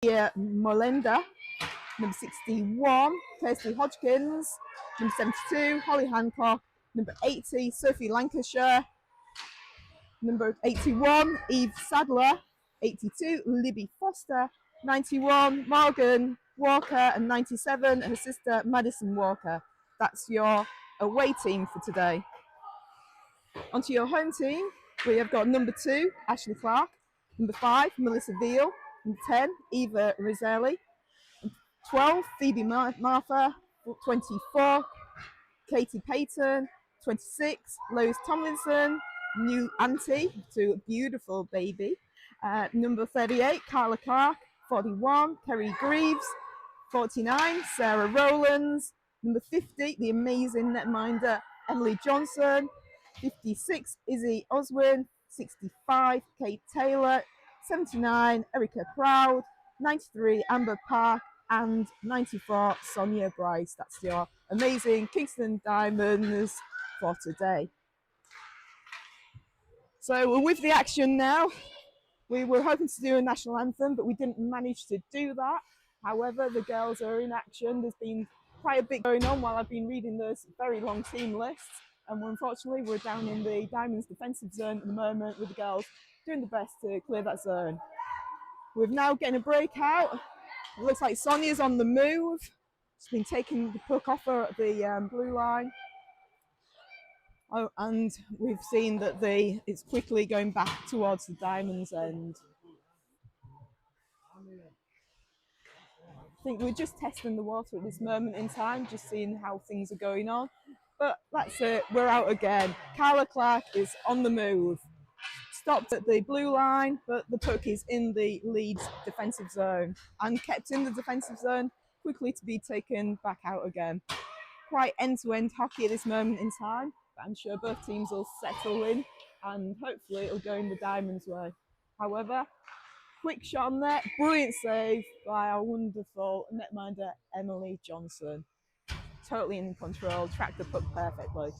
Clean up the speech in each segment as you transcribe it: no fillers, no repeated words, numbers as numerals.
Molenda. Number 61, Kirsty Hodgkins. Number 72, Holly Hancock. Number 80, Sophie Lancashire. Number 81, Eve Sadler. 82, Libby Foster. 91, Morgan Walker. And 97, her sister Madison Walker. That's your away team for today. Onto your home team, we have got number 2, Ashley Clark. Number 5, Melissa Veal. Number 10, Eva Roselli. 12, Phoebe Martha. 24, Katie Payton. 26, Lois Tomlinson. New auntie to a beautiful baby. Number 38, Carla Clark. 41, Kerry Greaves. 49, Sarah Rowlands. Number 50, the amazing netminder Emily Johnson. 56, Izzy Oswin. 65, Kate Taylor. 79, Erica Proud. 93, Amber Park. And 94, Sonia Bryce. That's your amazing Kingston Diamonds for today. So we're with the action now. We were hoping to do a national anthem, but we didn't manage to do that. However, the girls are in action. There's been quite a bit going on while I've been reading this very long team list. And unfortunately, we're down in the Diamonds defensive zone at the moment with the girls doing the best to clear that zone. We're now getting a breakout. It looks like Sonia's on the move. She's been taking the puck off her at the blue line. Oh, and we've seen that it's quickly going back towards the Diamonds end. I think we're just testing the water at this moment in time, just seeing how things are going on. But that's it, we're out again. Carla Clark is on the move. Stopped at the blue line, but the puck is in the Leeds defensive zone and kept in the defensive zone, quickly to be taken back out again. Quite end-to-end hockey at this moment in time. I'm sure both teams will settle in and hopefully it'll go in the Diamonds' way. However, quick shot on net, brilliant save by our wonderful netminder Emily Johnson. Totally in control, tracked the puck perfectly.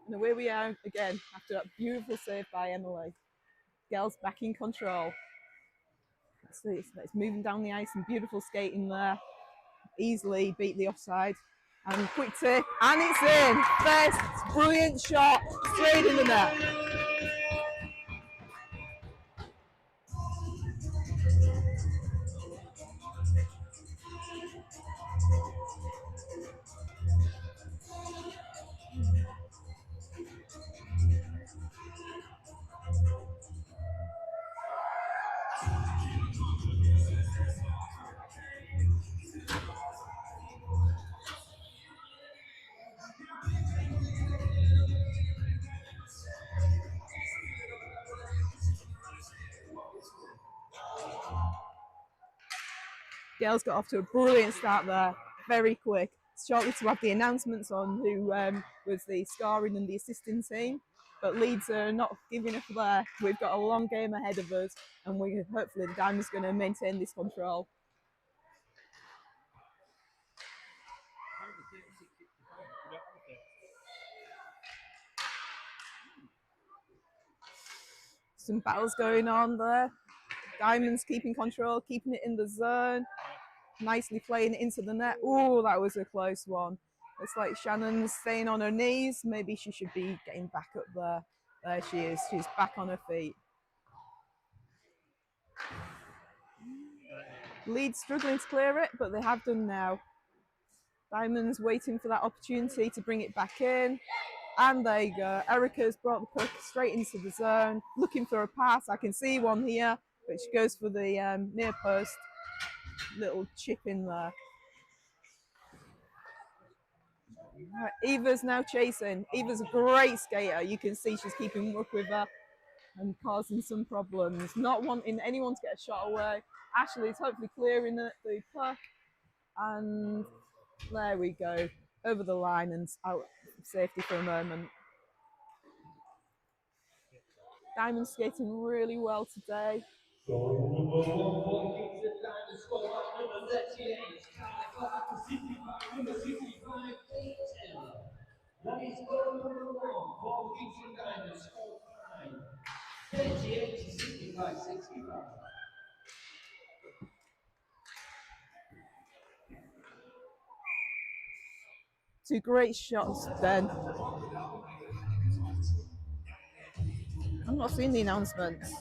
And away we are again after that beautiful save by Emily. Girls back in control. It's moving down the ice and beautiful skating there. Easily beat the offside. And quick tip, and it's in. First brilliant shot, straight in the net. Girls got off to a brilliant start there, very quick. Shortly to have the announcements on who was the scoring and the assisting team. But Leeds are not giving up there. We've got a long game ahead of us, and hopefully the Diamonds are going to maintain this control. Some battles going on there. Diamonds keeping control, keeping it in the zone. Nicely playing it into the net. Oh, that was a close one. It's like Shannon's staying on her knees. Maybe she should be getting back up there. There she is. She's back on her feet. Leeds struggling to clear it, but they have done now. Diamonds waiting for that opportunity to bring it back in. And there you go. Erica's brought the puck straight into the zone. Looking for a pass. I can see one here, which goes for the near post. Little chip in there. Right, Eva's now chasing. Eva's a great skater. You can see she's keeping up with her and causing some problems. Not wanting anyone to get a shot away. Ashley's hopefully clearing the puck. And there we go. Over the line and out of safety for a moment. Diamond skating really well today. Goal number 1 for Kingston, Diamond scored by number 38, Carla to 65, number 65, Taylor. That is goal number 1 for Kingston, Diamond scored by 38 to 65, 65. Two great shots then. I'm not seeing the announcements.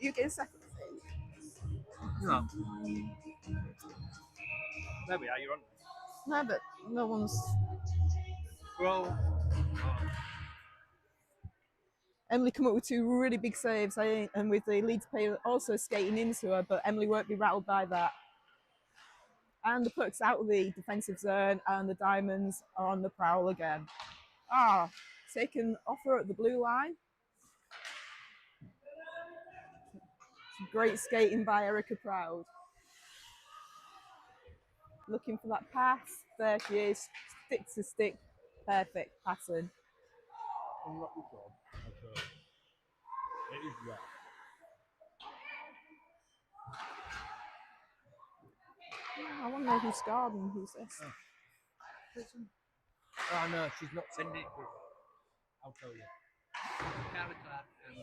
You get a second. No. There we are, you're on. No, but no one's. Well, Emily come up with two really big saves, and with the Leeds player also skating into her, but Emily won't be rattled by that. And the puck's out of the defensive zone, and the Diamonds are on the prowl again. Taken off her at the blue line. Great skating by Erica Proud. Looking for that pass. There she is. Stick to stick. Perfect passing. unlock the job. Okay. It is that. I want to know who's scored and who's this. Oh no, she's not sending it through. I'll tell you. Carla Clark and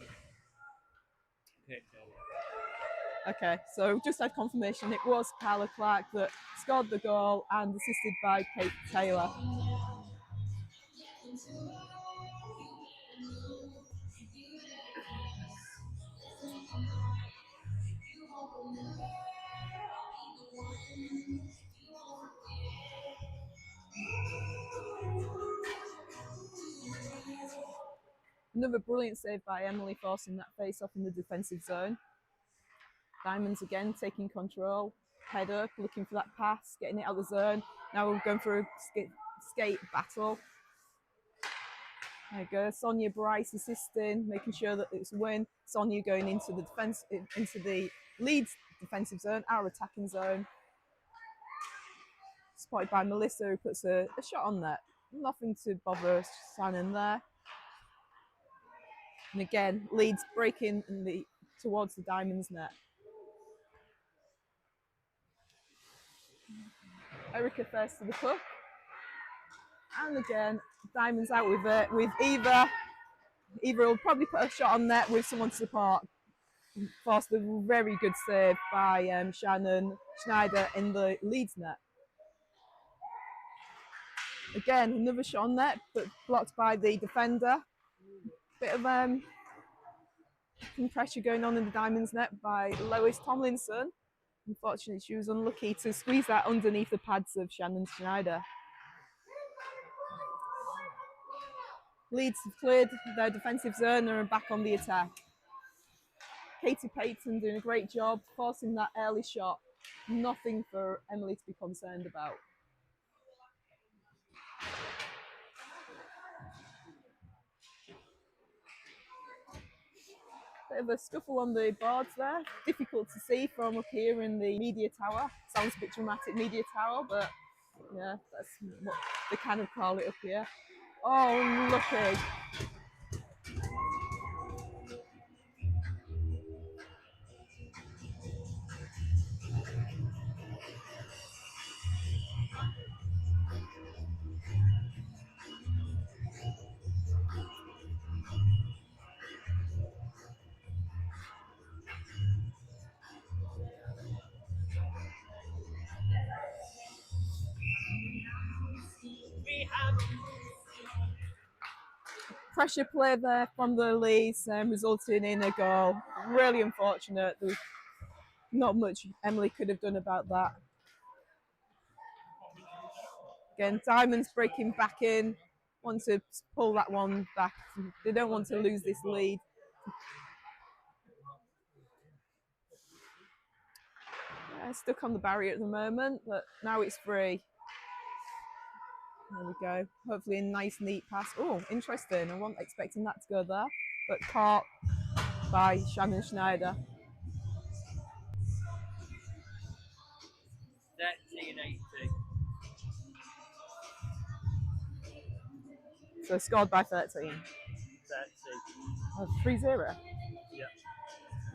Kate Taylor. Okay, so just had confirmation it was Carla Clark that scored the goal and assisted by Kate Taylor. Another brilliant save by Emily, forcing that face off in the defensive zone. Diamonds again taking control, head up, looking for that pass, getting it out of the zone. Now we're going for a skate battle. There you go, Sonia Bryce assisting, making sure that it's a win. Sonia going into the defense, into the Leeds defensive zone, our attacking zone. Spotted by Melissa, who puts a shot on net. Nothing to bother Shannon there. And again, Leeds breaking towards the Diamonds net. Erica first to the puck. And again, Diamonds out with it, with Eva. Eva will probably put a shot on net with someone to support. Forced a very good save by Shannon Schneider in the Leeds net. Again, another shot on net, but blocked by the defender. Bit of some pressure going on in the Diamonds net by Lois Tomlinson. Unfortunately, she was unlucky to squeeze that underneath the pads of Shannon Schneider. Leeds have cleared their defensive zone and are back on the attack. Katie Payton doing a great job, forcing that early shot. Nothing for Emily to be concerned about. Bit of a scuffle on the boards there. Difficult to see from up here in the media tower. Sounds a bit dramatic, media tower, but yeah, that's what they kind of call it up here. Oh, unlucky. Pressure play there from the Leeds, resulting in a goal. Really unfortunate. There was not much Emily could have done about that. Again, Diamonds breaking back in. Want to pull that one back. They don't want to lose this lead. Yeah, stuck on the barrier at the moment, but now it's free. There we go. Hopefully a nice, neat pass. Oh, interesting. I wasn't expecting that to go there, but caught by Shannon Schneider. 1380. So scored by 13. 30. 3-0. Yeah.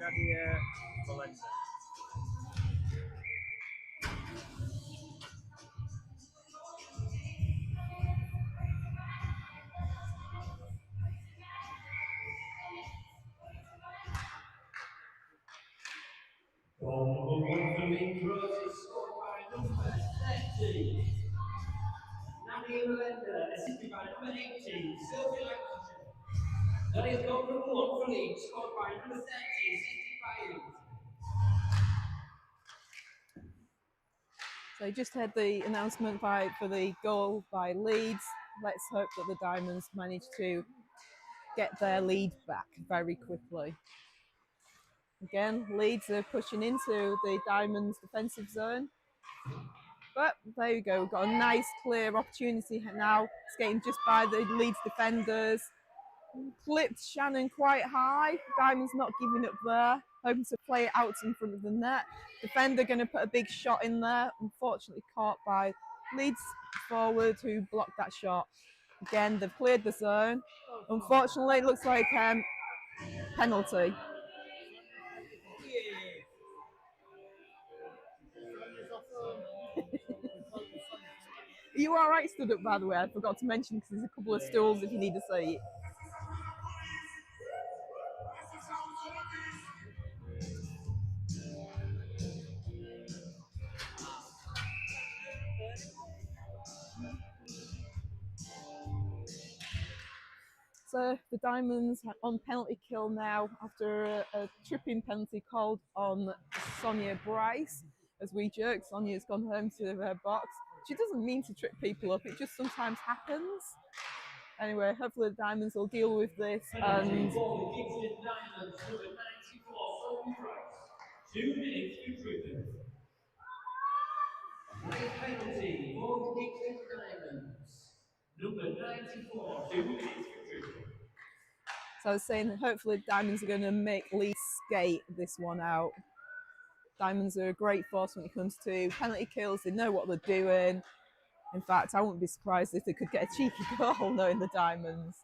Nadia Melinda. Goal number 1 for Leeds Roses, scored by number 30. Nadia Melinda, assisted by number 18, Sophie Lancashire. That is goal number 1 for Leeds, scored by number 30, assisted by Leeds. So you just had the announcement for the goal by Leeds. Let's hope that the Diamonds manage to get their lead back very quickly. Again, Leeds are pushing into the Diamonds' defensive zone. But there you go, we've got a nice clear opportunity now. Skating just by the Leeds defenders. Flipped Shannon quite high. Diamond's not giving up there. Hoping to play it out in front of the net. Defender going to put a big shot in there. Unfortunately caught by Leeds forward who blocked that shot. Again, they've cleared the zone. Unfortunately, it looks like penalty. Are you all right stood up, by the way? I forgot to mention because there's a couple of stools if you need a seat. So the Diamonds on penalty kill now after a tripping penalty called on Sonia Bryce. As we joke, Sonia's gone home to her box. She doesn't mean to trip people up, it just sometimes happens. Anyway, hopefully the Diamonds will deal with this and For the Kingston Diamonds, number 94, Sophie Price. 2 minutes improvement. Nice penalty for the Kingston Diamonds, number 94, 2 minutes improvement. so I was saying that hopefully the Diamonds are going to make Leeds skate this one out. Diamonds are a great force when it comes to penalty kills. They know what they're doing. In fact, I wouldn't be surprised if they could get a cheeky goal knowing the Diamonds.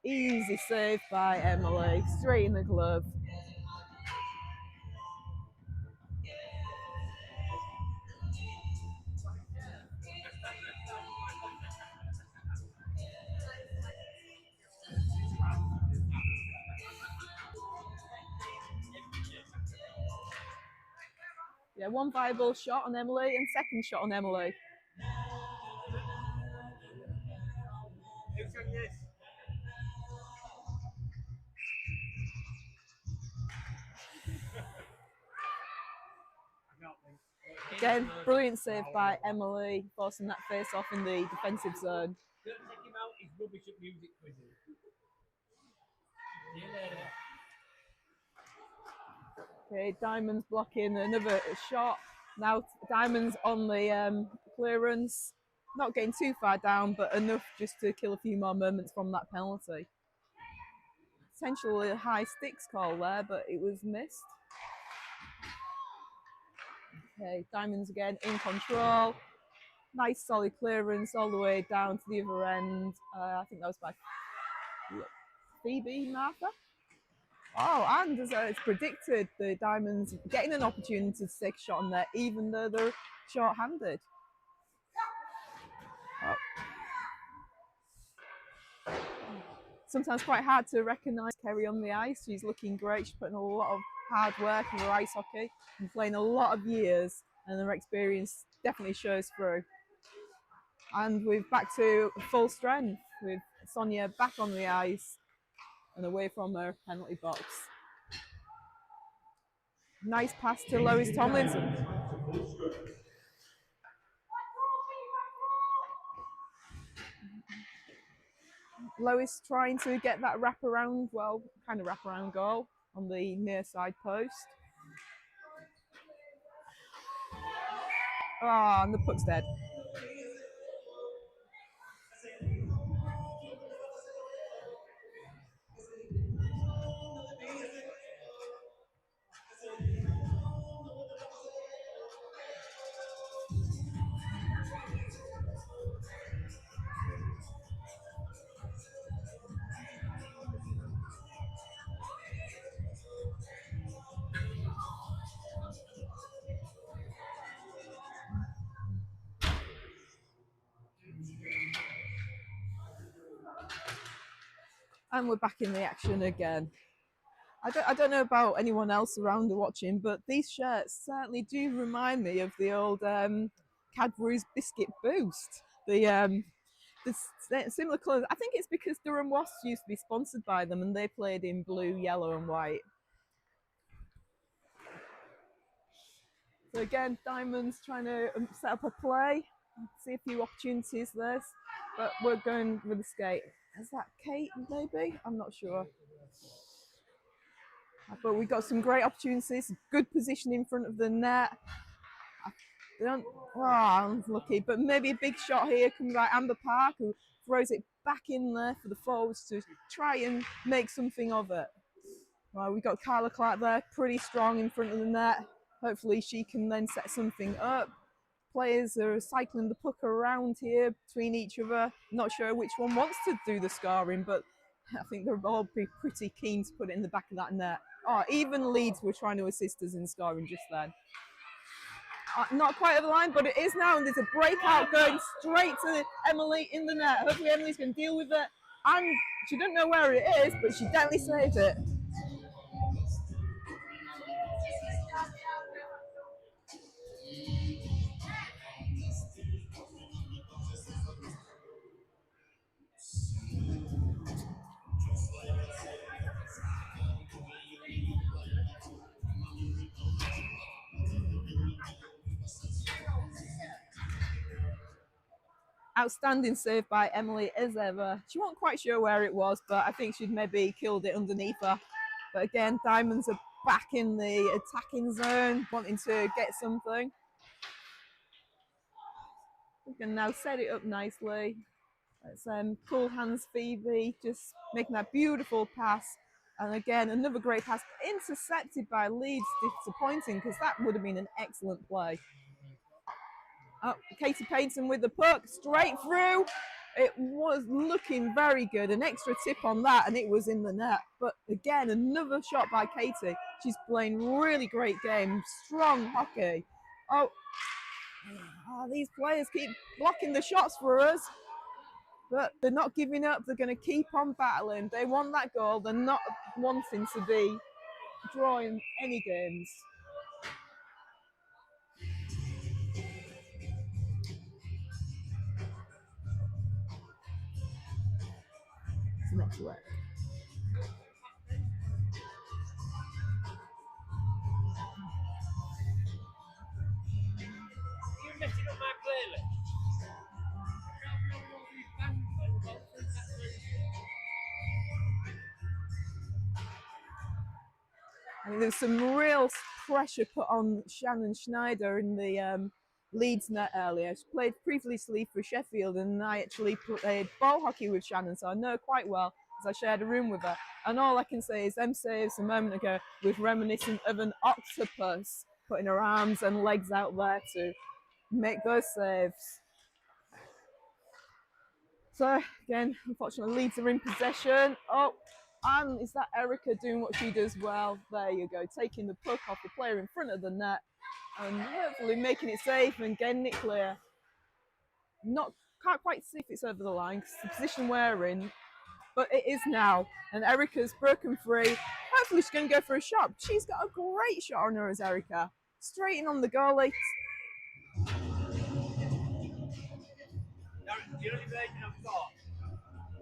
Easy save by Emily, straight in the glove. Yeah, one viable shot on Emily and second shot on Emily. Again, brilliant save by Emily, forcing that face off in the defensive zone. Don't take him out, he's rubbish at music quizzes. See you later. Okay, Diamonds blocking another shot. Now Diamonds on the clearance. Not getting too far down, but enough just to kill a few more moments from that penalty. Potentially a high sticks call there, but it was missed. Okay, Diamonds again in control. Nice solid clearance all the way down to the other end. I think that was by Phoebe Martha. Oh, and as it's predicted, the Diamonds getting an opportunity to take a shot on there, even though they're short-handed. Oh. Sometimes quite hard to recognise Kerry on the ice. She's looking great. She's putting a lot of hard work in her ice hockey and playing a lot of years, and her experience definitely shows through. And we're back to full strength with Sonia back on the ice and away from her penalty box. Nice pass to Lois Tomlinson. Lois trying to get that wraparound, well, kind of wraparound goal on the near side post. Ah, and the puck's dead. And we're back in the action again. I don't know about anyone else around watching, but these shirts certainly do remind me of the old Cadbury's Biscuit Boost. The similar colours. I think it's because Durham Wasps used to be sponsored by them and they played in blue, yellow and white. So again, Diamonds trying to set up a play, see a few opportunities there, but we're going with the skate. Is that Kate, maybe? I'm not sure. But we've got some great opportunities, good position in front of the net. They don't, unlucky, but maybe a big shot here coming by Amber Park, who throws it back in there for the forwards to try and make something of it. Well, we've got Carla Clark there, pretty strong in front of the net. Hopefully she can then set something up. Players are cycling the puck around here between each other. Not sure which one wants to do the scoring, but I think they'll all be pretty keen to put it in the back of that net. Oh, even Leeds were trying to assist us in scoring just then. Not quite over the line, but it is now, and there's a breakout going straight to Emily in the net. Hopefully Emily's going to deal with it, and she doesn't know where it is, but she definitely saved it. Outstanding save by Emily as ever. She wasn't quite sure where it was, but I think she'd maybe killed it underneath her. But again, Diamonds are back in the attacking zone, wanting to get something. We can now set it up nicely. It's cool hands Phoebe, just making that beautiful pass. And again, another great pass, intercepted by Leeds, disappointing, because that would have been an excellent play. Oh, Katie Payton with the puck, straight through. It was looking very good. An extra tip on that, and it was in the net. But again, another shot by Katie. She's playing really great game, strong hockey. Oh, these players keep blocking the shots for us. But they're not giving up. They're going to keep on battling. They want that goal. They're not wanting to be drawing any games. It's next work. You're messing up my playlist. I mean, there's some real pressure put on Shannon Schneider in the Leeds net earlier. She played previously for Sheffield, and I actually played ball hockey with Shannon, so I know her quite well as I shared a room with her. And all I can say is them saves a moment ago was reminiscent of an octopus, putting her arms and legs out there to make those saves. So again, unfortunately, Leeds are in possession. Oh, and is that Erica doing what she does well? There you go, taking the puck off the player in front of the net and hopefully making it safe and getting it clear. Can't quite see if it's over the line because the position we're in, but it is now. And Erica's broken free. Hopefully she's going to go for a shot. She's got a great shot on her as Erica. Straight in on the goalie. The only version I've got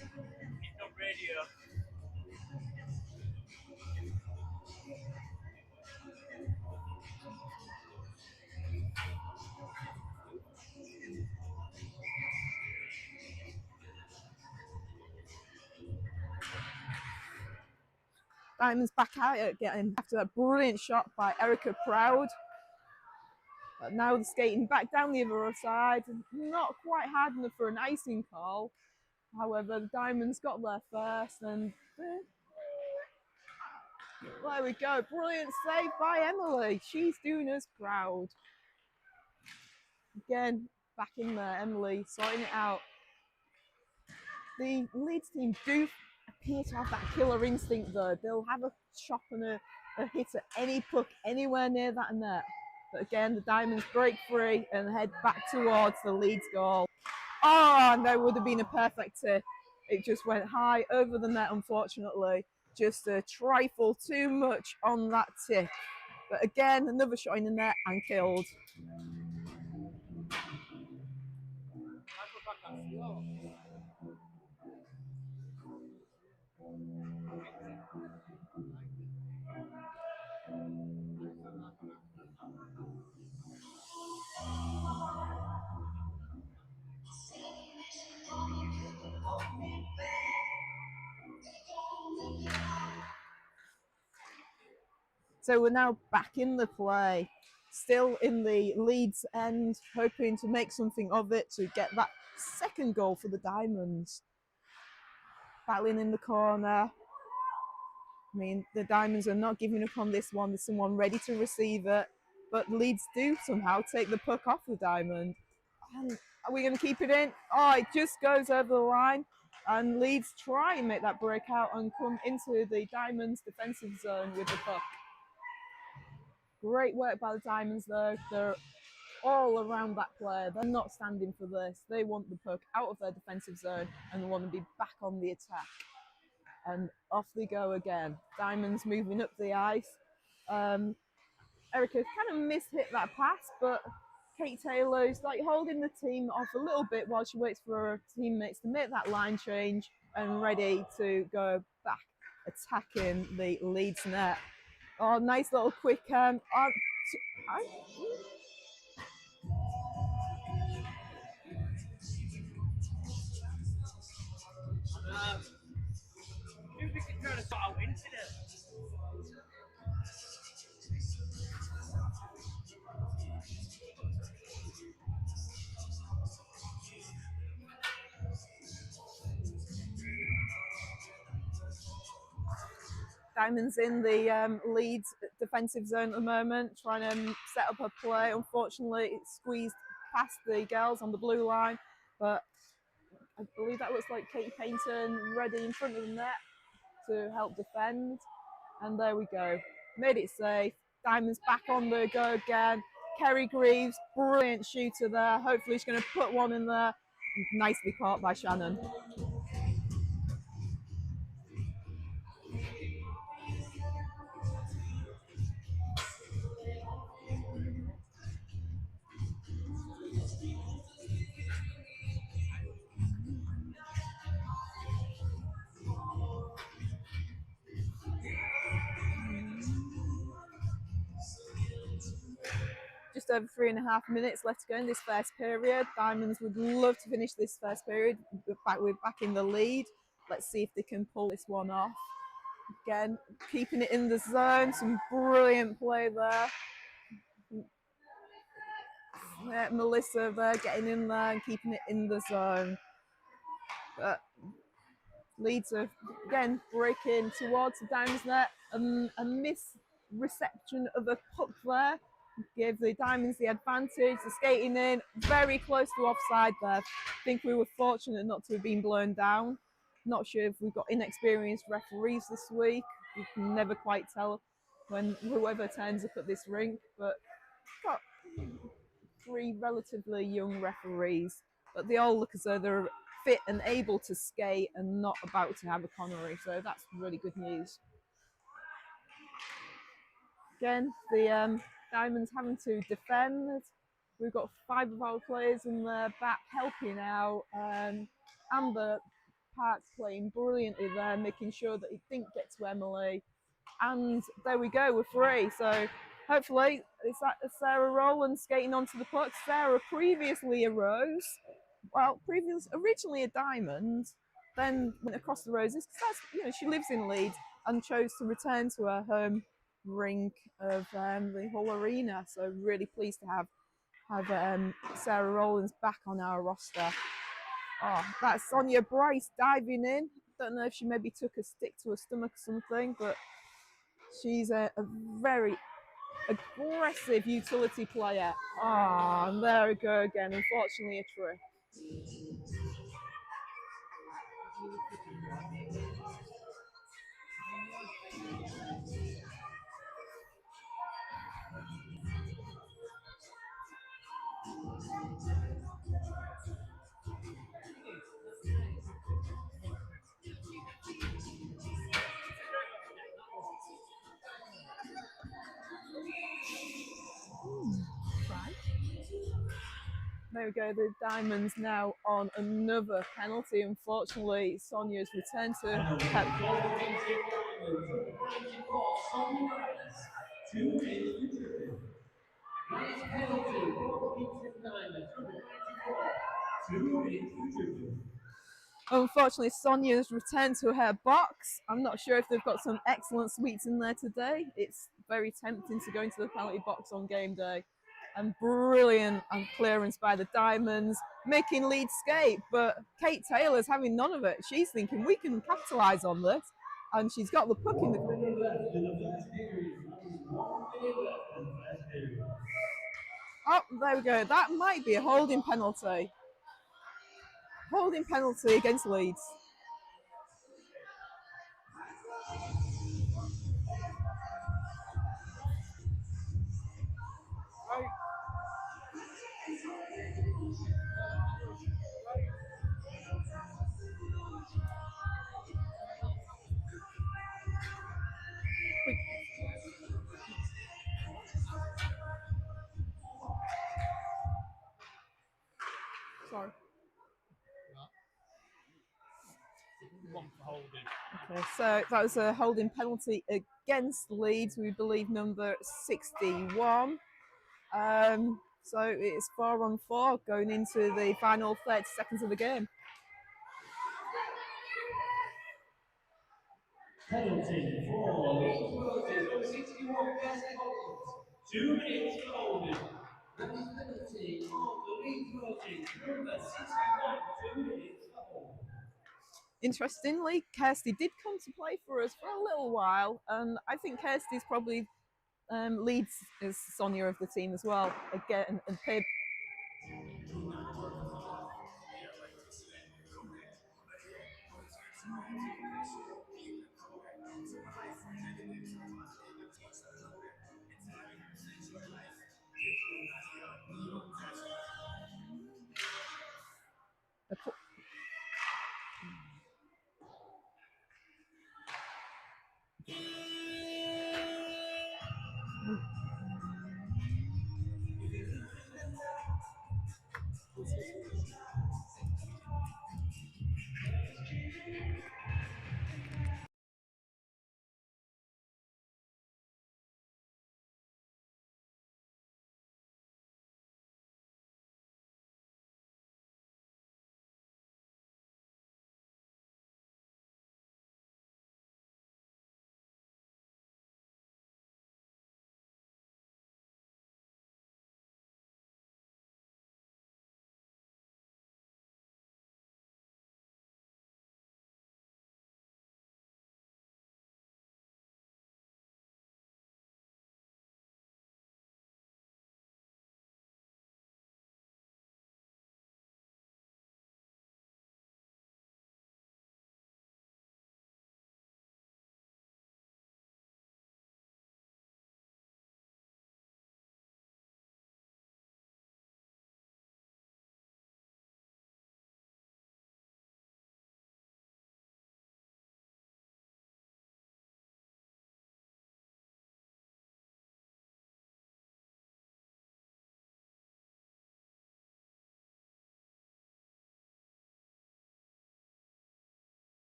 is not radio. Diamonds back out again after that brilliant shot by Erica Proud. But now they're skating back down the other side. Not quite hard enough for an icing call. However, the Diamonds got there first, and there we go. Brilliant save by Emily. She's doing us proud. Again, back in there, Emily sorting it out. The Leeds team do appear to have that killer instinct though. They'll have a shot and a hit at any puck anywhere near that net. But again, the Diamonds break free and head back towards the Leeds goal. Oh, and there would have been a perfect tip. It just went high over the net, unfortunately. Just a trifle too much on that tip. But again, another shot in the net and killed. So we're now back in the play, still in the Leeds end, hoping to make something of it to get that second goal for the Diamonds. Battling in the corner. I mean, the Diamonds are not giving up on this one. There's someone ready to receive it, but Leeds do somehow take the puck off the Diamond. And are we going to keep it in? Oh, it just goes over the line. And Leeds try and make that breakout and come into the Diamonds' defensive zone with the puck. Great work by the Diamonds, though. They're all around that player. They're not standing for this. They want the puck out of their defensive zone and want to be back on the attack. And off they go again. Diamonds moving up the ice. Erica kind of mishit that pass, but Kate Taylor's like holding the team off a little bit while she waits for her teammates to make that line change and ready to go back attacking the Leeds net. Oh, nice little quick. Music is trying to sort out incident. Diamonds in the Leeds defensive zone at the moment, trying to set up a play. Unfortunately, it squeezed past the girls on the blue line, but I believe that looks like Katie Payton ready in front of the net to help defend. And there we go. Made it safe. Diamonds back on the go again. Kerry Greaves, brilliant shooter there. Hopefully she's going to put one in there. Nicely caught by Shannon. Just over 3.5 minutes left to go in this first period. Diamonds would love to finish this first period. We're back in the lead. Let's see if they can pull this one off. Again, keeping it in the zone. Some brilliant play there. Yeah, Melissa there getting in there and keeping it in the zone. But Leeds are again breaking towards the Diamonds net. A misreception of the puck there gave the Diamonds the advantage. The skating in very close to offside there. I think we were fortunate not to have been blown down. Not sure if we've got inexperienced referees this week. You can never quite tell when whoever turns up at this rink, but got 3 relatively young referees, but they all look as though they're fit and able to skate and not about to have a Connery, so that's really good news. Again, the Diamonds having to defend. We've got 5 of our players in the back helping out. Amber Park's playing brilliantly there, making sure that it didn't get to Emily. And there we go, we're free. So hopefully it's that Sarah Rowland skating onto the puck. Sarah previously a Rose, originally a Diamond, then went across the Roses because that's, she lives in Leeds and chose to return to her home rink of the Hull Arena. So really pleased to have Sarah Rowlands back on our roster. Oh, that's Sonia Bryce diving in. Don't know if she maybe took a stick to her stomach or something, but she's a very aggressive utility player. Ah, and there we go again. Unfortunately, a trip. There we go, the Diamonds now on another penalty. Unfortunately, Sonia's returned to Penalty for Kingston Diamonds. Number 94, Sonny Rice. 2 minutes for tripping. That is penalty for Kingston Diamonds. Number 94, 2 minutes for tripping. Unfortunately, Sonia's returned to her box. I'm not sure if they've got some excellent sweets in there today. It's very tempting to go into the penalty box on game day. And brilliant clearance by the Diamonds, making Leeds skate. But Kate Taylor's having none of it. She's thinking we can capitalise on this. And she's got the puck in the... 1 minute left in the first period. That is 1 minute left in the first period. Oh, there we go. That might be a holding penalty. Holding penalty against Leeds. Sorry. One for holding. Okay, so that was a holding penalty against Leeds, we believe number 61. So it's 4-on-4 going into the final 30 seconds of the game. Penalty for Leeds Roses. Number 61, Kirsty Hopkins. 2 minutes for holding. That is penalty on the Leeds Roses. Number 61, 2 minutes for holding. Interestingly, Kirsty did come to play for us for a little while, and I think Kirsty's probably leads as Sonia of the team as well. Again, and Pib.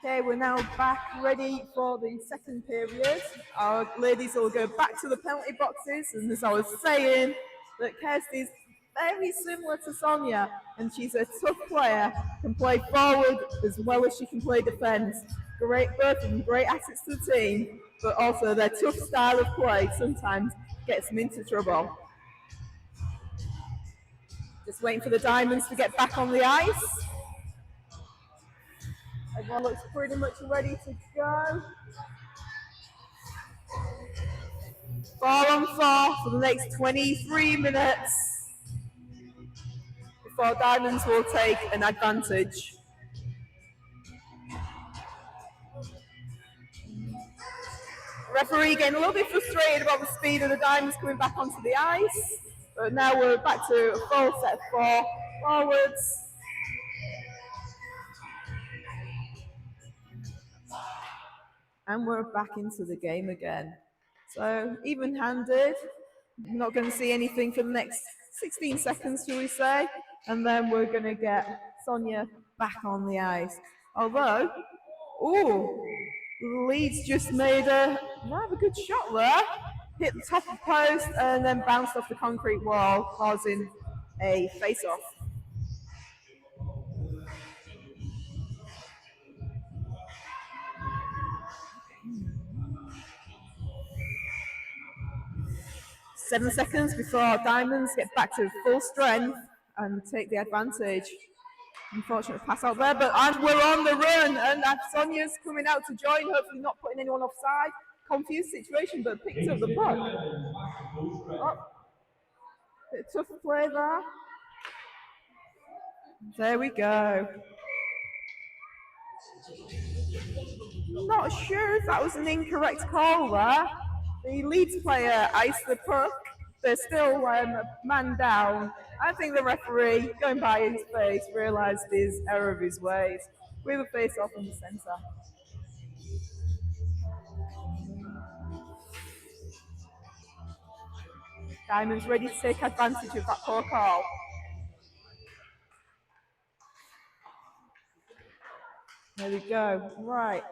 Okay, we're now back ready for the second period. Our ladies will go back to the penalty boxes, and as I was saying, that Kirsty's very similar to Sonia, and she's a tough player, can play forward as well as she can play defence. Great, both of them great assets to the team, but also their tough style of play sometimes gets them into trouble. Just waiting for the Diamonds to get back on the ice. Everyone looks pretty much ready to go. 4-on-4 for the next 23 minutes before Diamonds will take an advantage. Referee getting a little bit frustrated about the speed of the Diamonds coming back onto the ice, but now we're back to a full set of 4 forwards. And we're back into the game again. So even-handed, not going to see anything for the next 16 seconds, shall we say, and then we're going to get Sonia back on the ice. Although, Leeds just made a rather good shot there, hit the top of the post and then bounced off the concrete wall, causing a face-off. Seven seconds before Diamonds get back to full strength and take the advantage. Unfortunate pass out there, but and we're on the run, and Sonia's coming out to join, hopefully not putting anyone offside. Confused situation, but picked up the puck. Oh, bit tough play there. There we go. Not sure if that was an incorrect call there. The Leeds player iced the puck. They're still man down. I think the referee, going by his face, realised his error of his ways. We have a face-off in the centre. Diamond's ready to take advantage of that poor call. There we go. Right.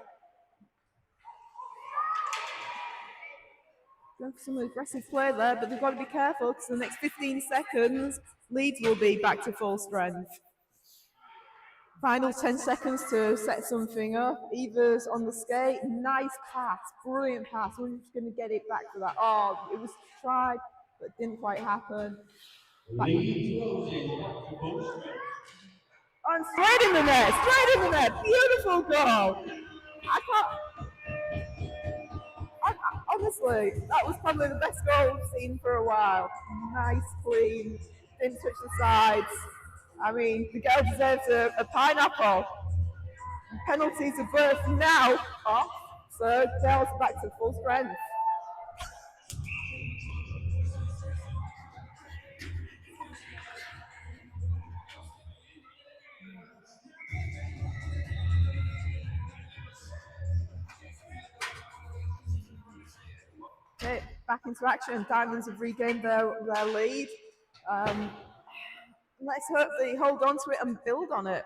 Going for some aggressive play there, but they've got to be careful because the next 15 seconds, Leeds will be back to full strength. Final 10 seconds to set something up. Evers on the skate. Nice pass. Brilliant pass. We're just going to get it back for that. Oh, it was tried, but didn't quite happen. And straight in the net. Straight in the net. Beautiful goal. Honestly, that was probably the best goal we've seen for a while. Nice, clean, didn't touch the sides. I mean, the girl deserves a pineapple. Penalties are both now off, so Dale's back to full strength. Okay, back into action. Diamonds have regained their lead. Let's hope they hold on to it and build on it.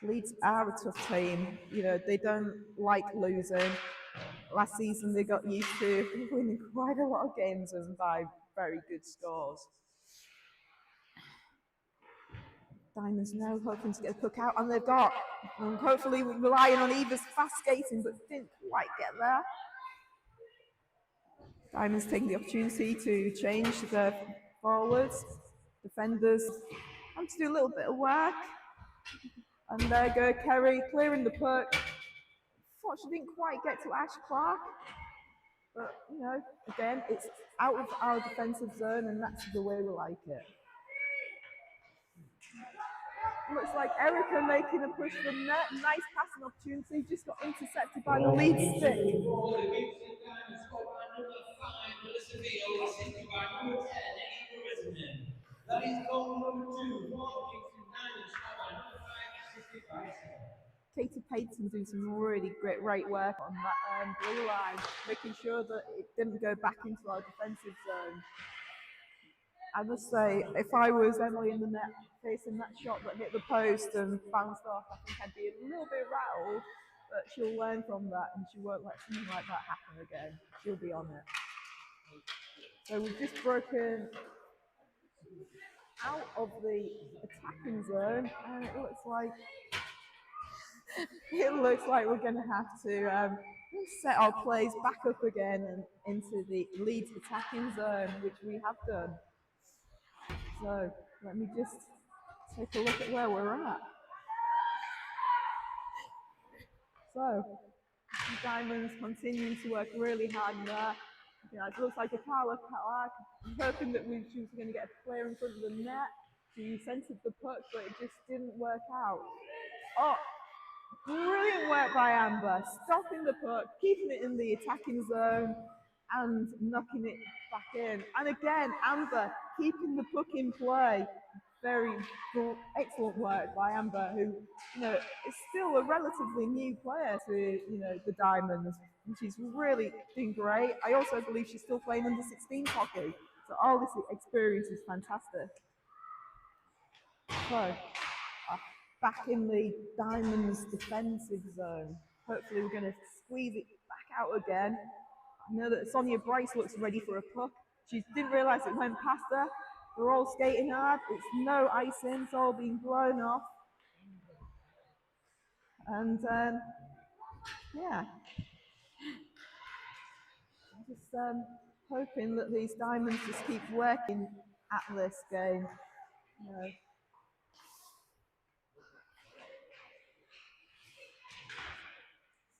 Leeds are a tough team. You know, they don't like losing. Last season they got used to winning quite a lot of games and by very good scores. Diamonds now hoping to get the puck out, and they've got, and hopefully relying on Eva's fast skating, but didn't quite get there. Diamonds taking the opportunity to change their forwards, defenders, and to do a little bit of work. And there go Kerry, clearing the puck. Unfortunately, didn't quite get to Ash Clark. But, you know, again, it's out of our defensive zone, and that's the way we like it. Looks like Erica making a push from net. Nice passing opportunity, just got intercepted by the Leeds stick. That is goal number 2 for Kingston, scored by number 5, 65. Katie Payton doing some really great work on that blue line, making sure that it didn't go back into our defensive zone. I must say, if I was Emily in the net facing that shot that hit the post and bounced off, I think I'd be a little bit rattled. But she'll learn from that and she won't let something like that happen again. She'll be on it. So we've just broken out of the attacking zone, and it looks like we're going to have to set our plays back up again and into the Leeds attacking zone, which we have done. So let me just take a look at where we're at. So the Diamonds continuing to work really hard there. Yeah, it looks like a Carla Clark. I'm hoping that she was going to get a player in front of the net. She centered the puck, but it just didn't work out. Oh, brilliant work by Amber, stopping the puck, keeping it in the attacking zone, and knocking it back in. And again, Amber keeping the puck in play. Very excellent work by Amber, who is still a relatively new player to the Diamonds, and she's really doing great. I also believe she's still playing under 16 hockey, so all this experience is fantastic. So back in the Diamonds defensive zone. Hopefully we're going to squeeze it back out again. I know that Sonia Bryce looks ready for a puck. She didn't realise it went past her. We're all skating hard. It's no icing. It's all being blown off. And yeah, just hoping that these Diamonds just keep working at this game.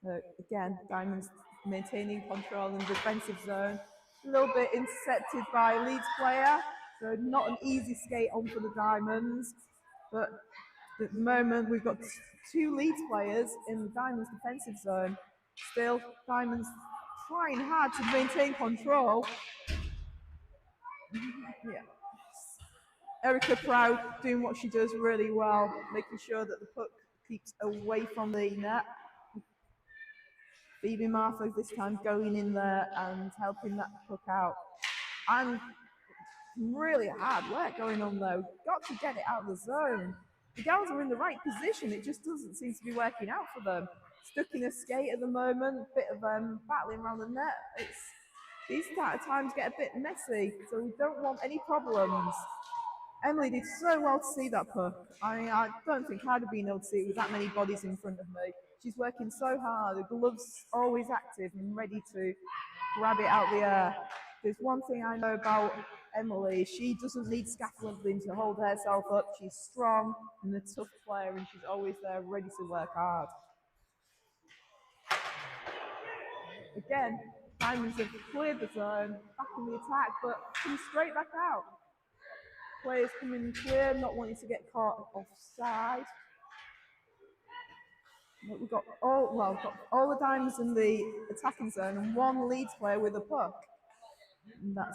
So again, Diamonds maintaining control in the defensive zone. A little bit intercepted by Leeds player, so not an easy skate on for the Diamonds. But at the moment, we've got two Leeds players in the Diamonds defensive zone. Still, Diamonds trying hard to maintain control. Yeah. Erica Proud doing what she does really well, making sure that the puck keeps away from the net. Phoebe Martha this time going in there and helping that puck out. And really hard work going on though. Got to get it out of the zone. The girls are in the right position. It just doesn't seem to be working out for them. Stuck in a skate at the moment. Bit of battling around the net. These kind of times get a bit messy, so we don't want any problems. Emily did so well to see that puck. I don't think I'd have been able to see it with that many bodies in front of me. She's working so hard. The gloves always active and ready to grab it out the air. There's one thing I know about Emily. She doesn't need scaffolding to hold herself up. She's strong and a tough player, and she's always there ready to work hard. Again, Diamonds have cleared the zone, back in the attack, but come straight back out. Players coming clear, not wanting to get caught offside. We've got all the Diamonds in the attacking zone and one Leeds player with a puck. And that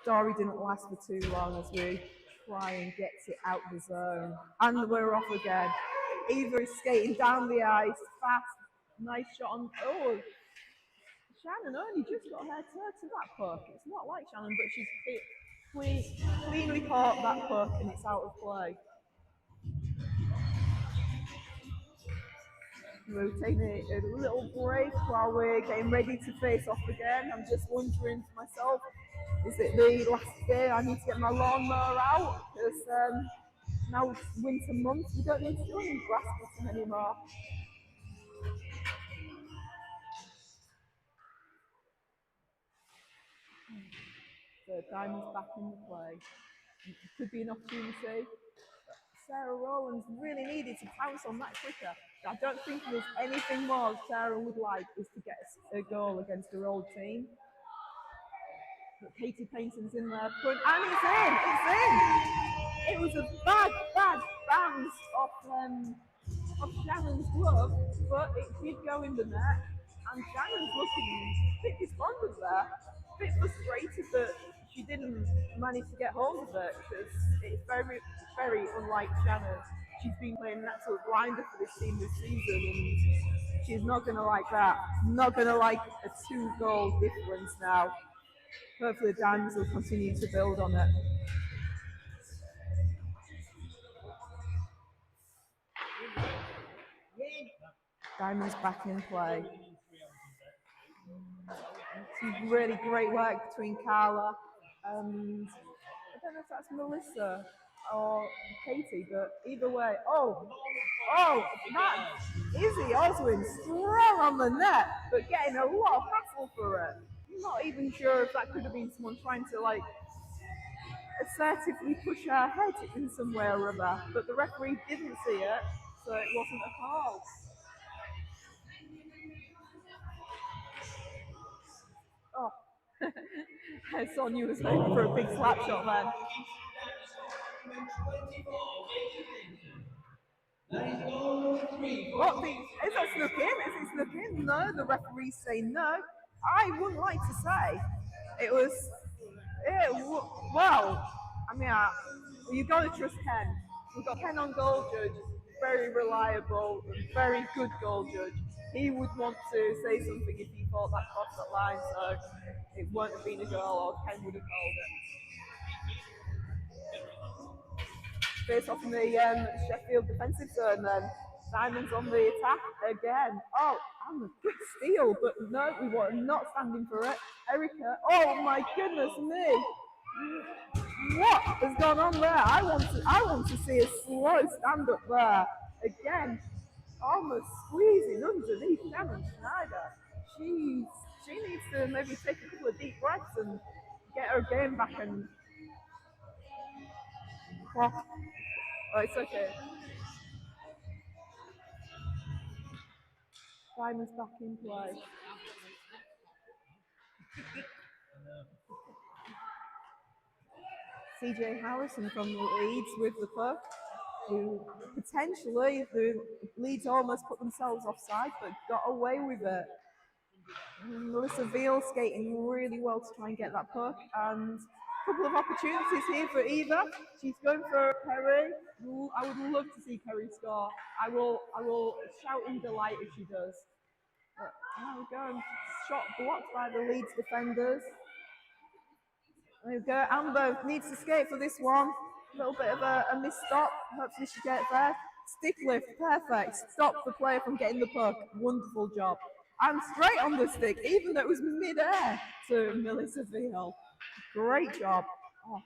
story didn't last for too long as we try and get it out the zone. And we're off again. Eva is skating down the ice, fast, nice shot on. Oh, Shannon only just got her turn to that puck. It's not like Shannon, but she's cleanly caught that puck and it's out of play. We're taking a little break while we're getting ready to face off again. I'm just wondering to myself, is it the last day I need to get my lawnmower out? Because now it's winter months, we don't need to do any grass cutting anymore. So Diamond's back in the play. It could be an opportunity. Sarah Rowlands really needed to pounce on that quicker. I don't think there's anything more Sarah would like is to get a goal against her old team. But Katie Paynton's in there, and it's in! It's in! It was a bad bounce off Shannon's glove, but it did go in the net. And Shannon's looking a bit despondent there, a bit frustrated that she didn't manage to get hold of it because it's very, very unlike Shannon. She's been playing an absolute blinder for this team this season, and she's not going to like that. Not going to like a 2-goal difference now. Hopefully the Diamonds will continue to build on it. Diamond's back in play. Some really great work between Carla and I don't know if that's Melissa or Katie, but either way. Oh, that Izzy Oswin strong on the net, but getting a lot of hassle for it. I'm not even sure if that could have been someone trying to like assertively push her head in some way or other, but the referee didn't see it, so it wasn't a call. Oh, Sonia was hoping for a big slap shot then. What? Is that snuck in? Is it snuck in? No, the referees say no. I wouldn't like to say. It was. Well, I mean, you got to trust Ken. We've got Ken on goal judge, very reliable, very good goal judge. He would want to say something if he thought that crossed that line, so it wouldn't have been a goal, or Ken would have called it. Face off in the Sheffield defensive zone then. Simon's on the attack again. Oh, and a quick steal, but no, we were not standing for it. Erica, oh my goodness me. What has gone on there? I want to see a slow stand up there. Again, almost squeezing underneath Shannon Schneider. She needs to maybe take a couple of deep breaths and get her game back and clock. Oh, it's okay. Simon's back in play. CJ Harrison from Leeds with the puck. Who potentially the Leeds almost put themselves offside, but got away with it. Melissa Veal skating really well to try and get that puck, and a couple of opportunities here for Eva. She's going for Kerry. I would love to see Kerry score. I will shout in delight if she does. But there we go. Shot blocked by the Leeds defenders. There we go. Amber needs to skate for this one. A little bit of a missed stop. Hopefully she gets there. Stick lift, perfect. Stop the player from getting the puck. Wonderful job. And straight on the stick, even though it was mid-air to Melissa Veal. Great job. Oh,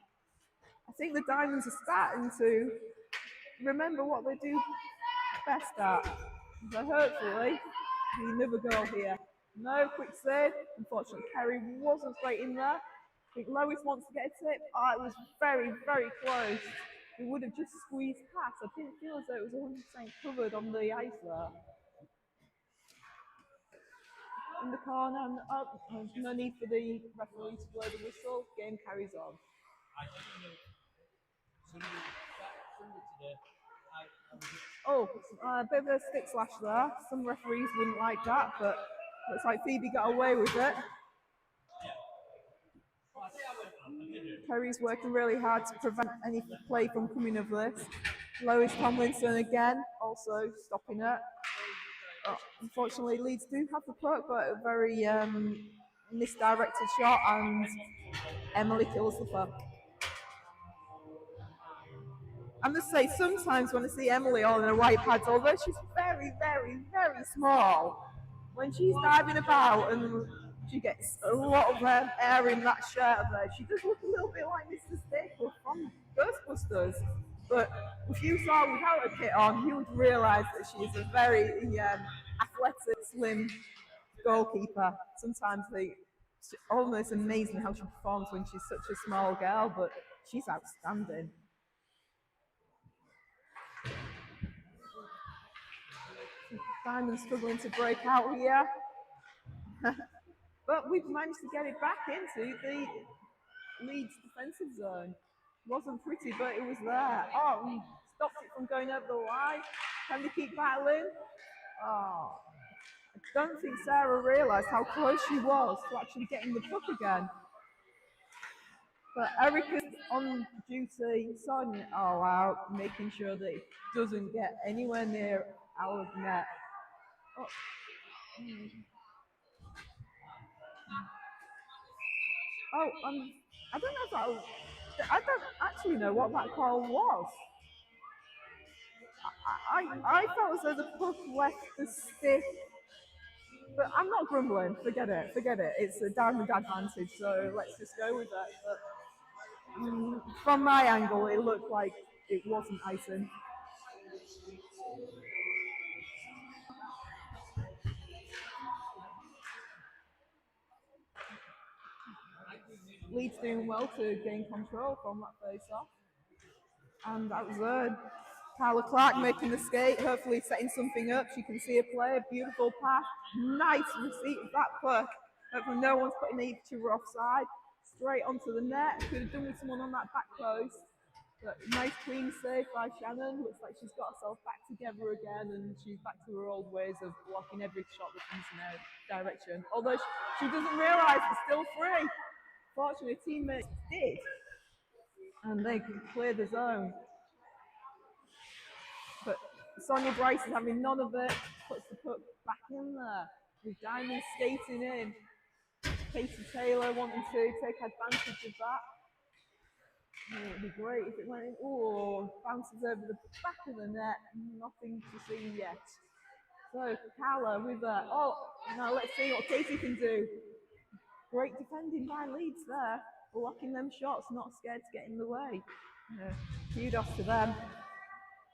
I think the Diamonds are starting to remember what they do best at. So hopefully, another goal here. No quick save. Unfortunately, Kerry wasn't straight in there. I think Lois wants to get a tip. Oh, it was very, very close. We would have just squeezed past. I didn't feel as though it was 100% covered on the ice there. In the corner, and up. There's no need for the referee to blow the whistle. Game carries on. Oh, a bit of a stick slash there. Some referees wouldn't like that, but looks like Phoebe got away with it. Kerry's working really hard to prevent any play from coming of this. Lois Tomlinson again, also stopping it. Oh, unfortunately, Leeds do have the puck, but a very misdirected shot, and Emily kills the puck. I must say, sometimes when I see Emily on her white pads, although she's very, very, very small, when she's diving about and she gets a lot of air in that shirt of hers, she does look a little bit like Mr. Staple from Ghostbusters. But if you saw her without a kit on, you would realise that she is a very athletic, slim goalkeeper. Sometimes it's almost amazing how she performs when she's such a small girl, but she's outstanding. Simon's struggling to break out here. But we've managed to get it back into the Leeds defensive zone. Wasn't pretty, but it was there. Oh, we stopped it from going over the line. Can they keep battling? Oh, I don't think Sarah realised how close she was to actually getting the puck again. But Erica's on duty, sorting it all out, making sure that it doesn't get anywhere near our net. Oh. Oh, I don't know if I don't actually know what that call was. I felt as though the puck left the stick, but I'm not grumbling. Forget it. It's a diamond advantage, so let's just go with that. But from my angle, it looked like it wasn't icing. Leeds doing well to gain control from that face-off. And that was Carla Clark making the skate, hopefully setting something up. She can see a player, beautiful pass, nice receipt of that puck. Hopefully no one's putting each other offside. Straight onto the net. Could have done with someone on that back post. But nice clean save by Shannon. Looks like she's got herself back together again and she's back to her old ways of blocking every shot that comes in her direction. Although she doesn't realise it's still free. Fortunately, teammates did. And they cleared the zone. But Sonia Bryce is having none of it, puts the puck back in there. With Diamond skating in. Katie Taylor wanting to take advantage of that. It would be great if it went in. Oh, bounces over the back of the net. Nothing to see yet. So, Carla with that. Oh, now let's see what Katie can do. Great defending by Leeds there. Blocking them shots, not scared to get in the way. Kudos to them.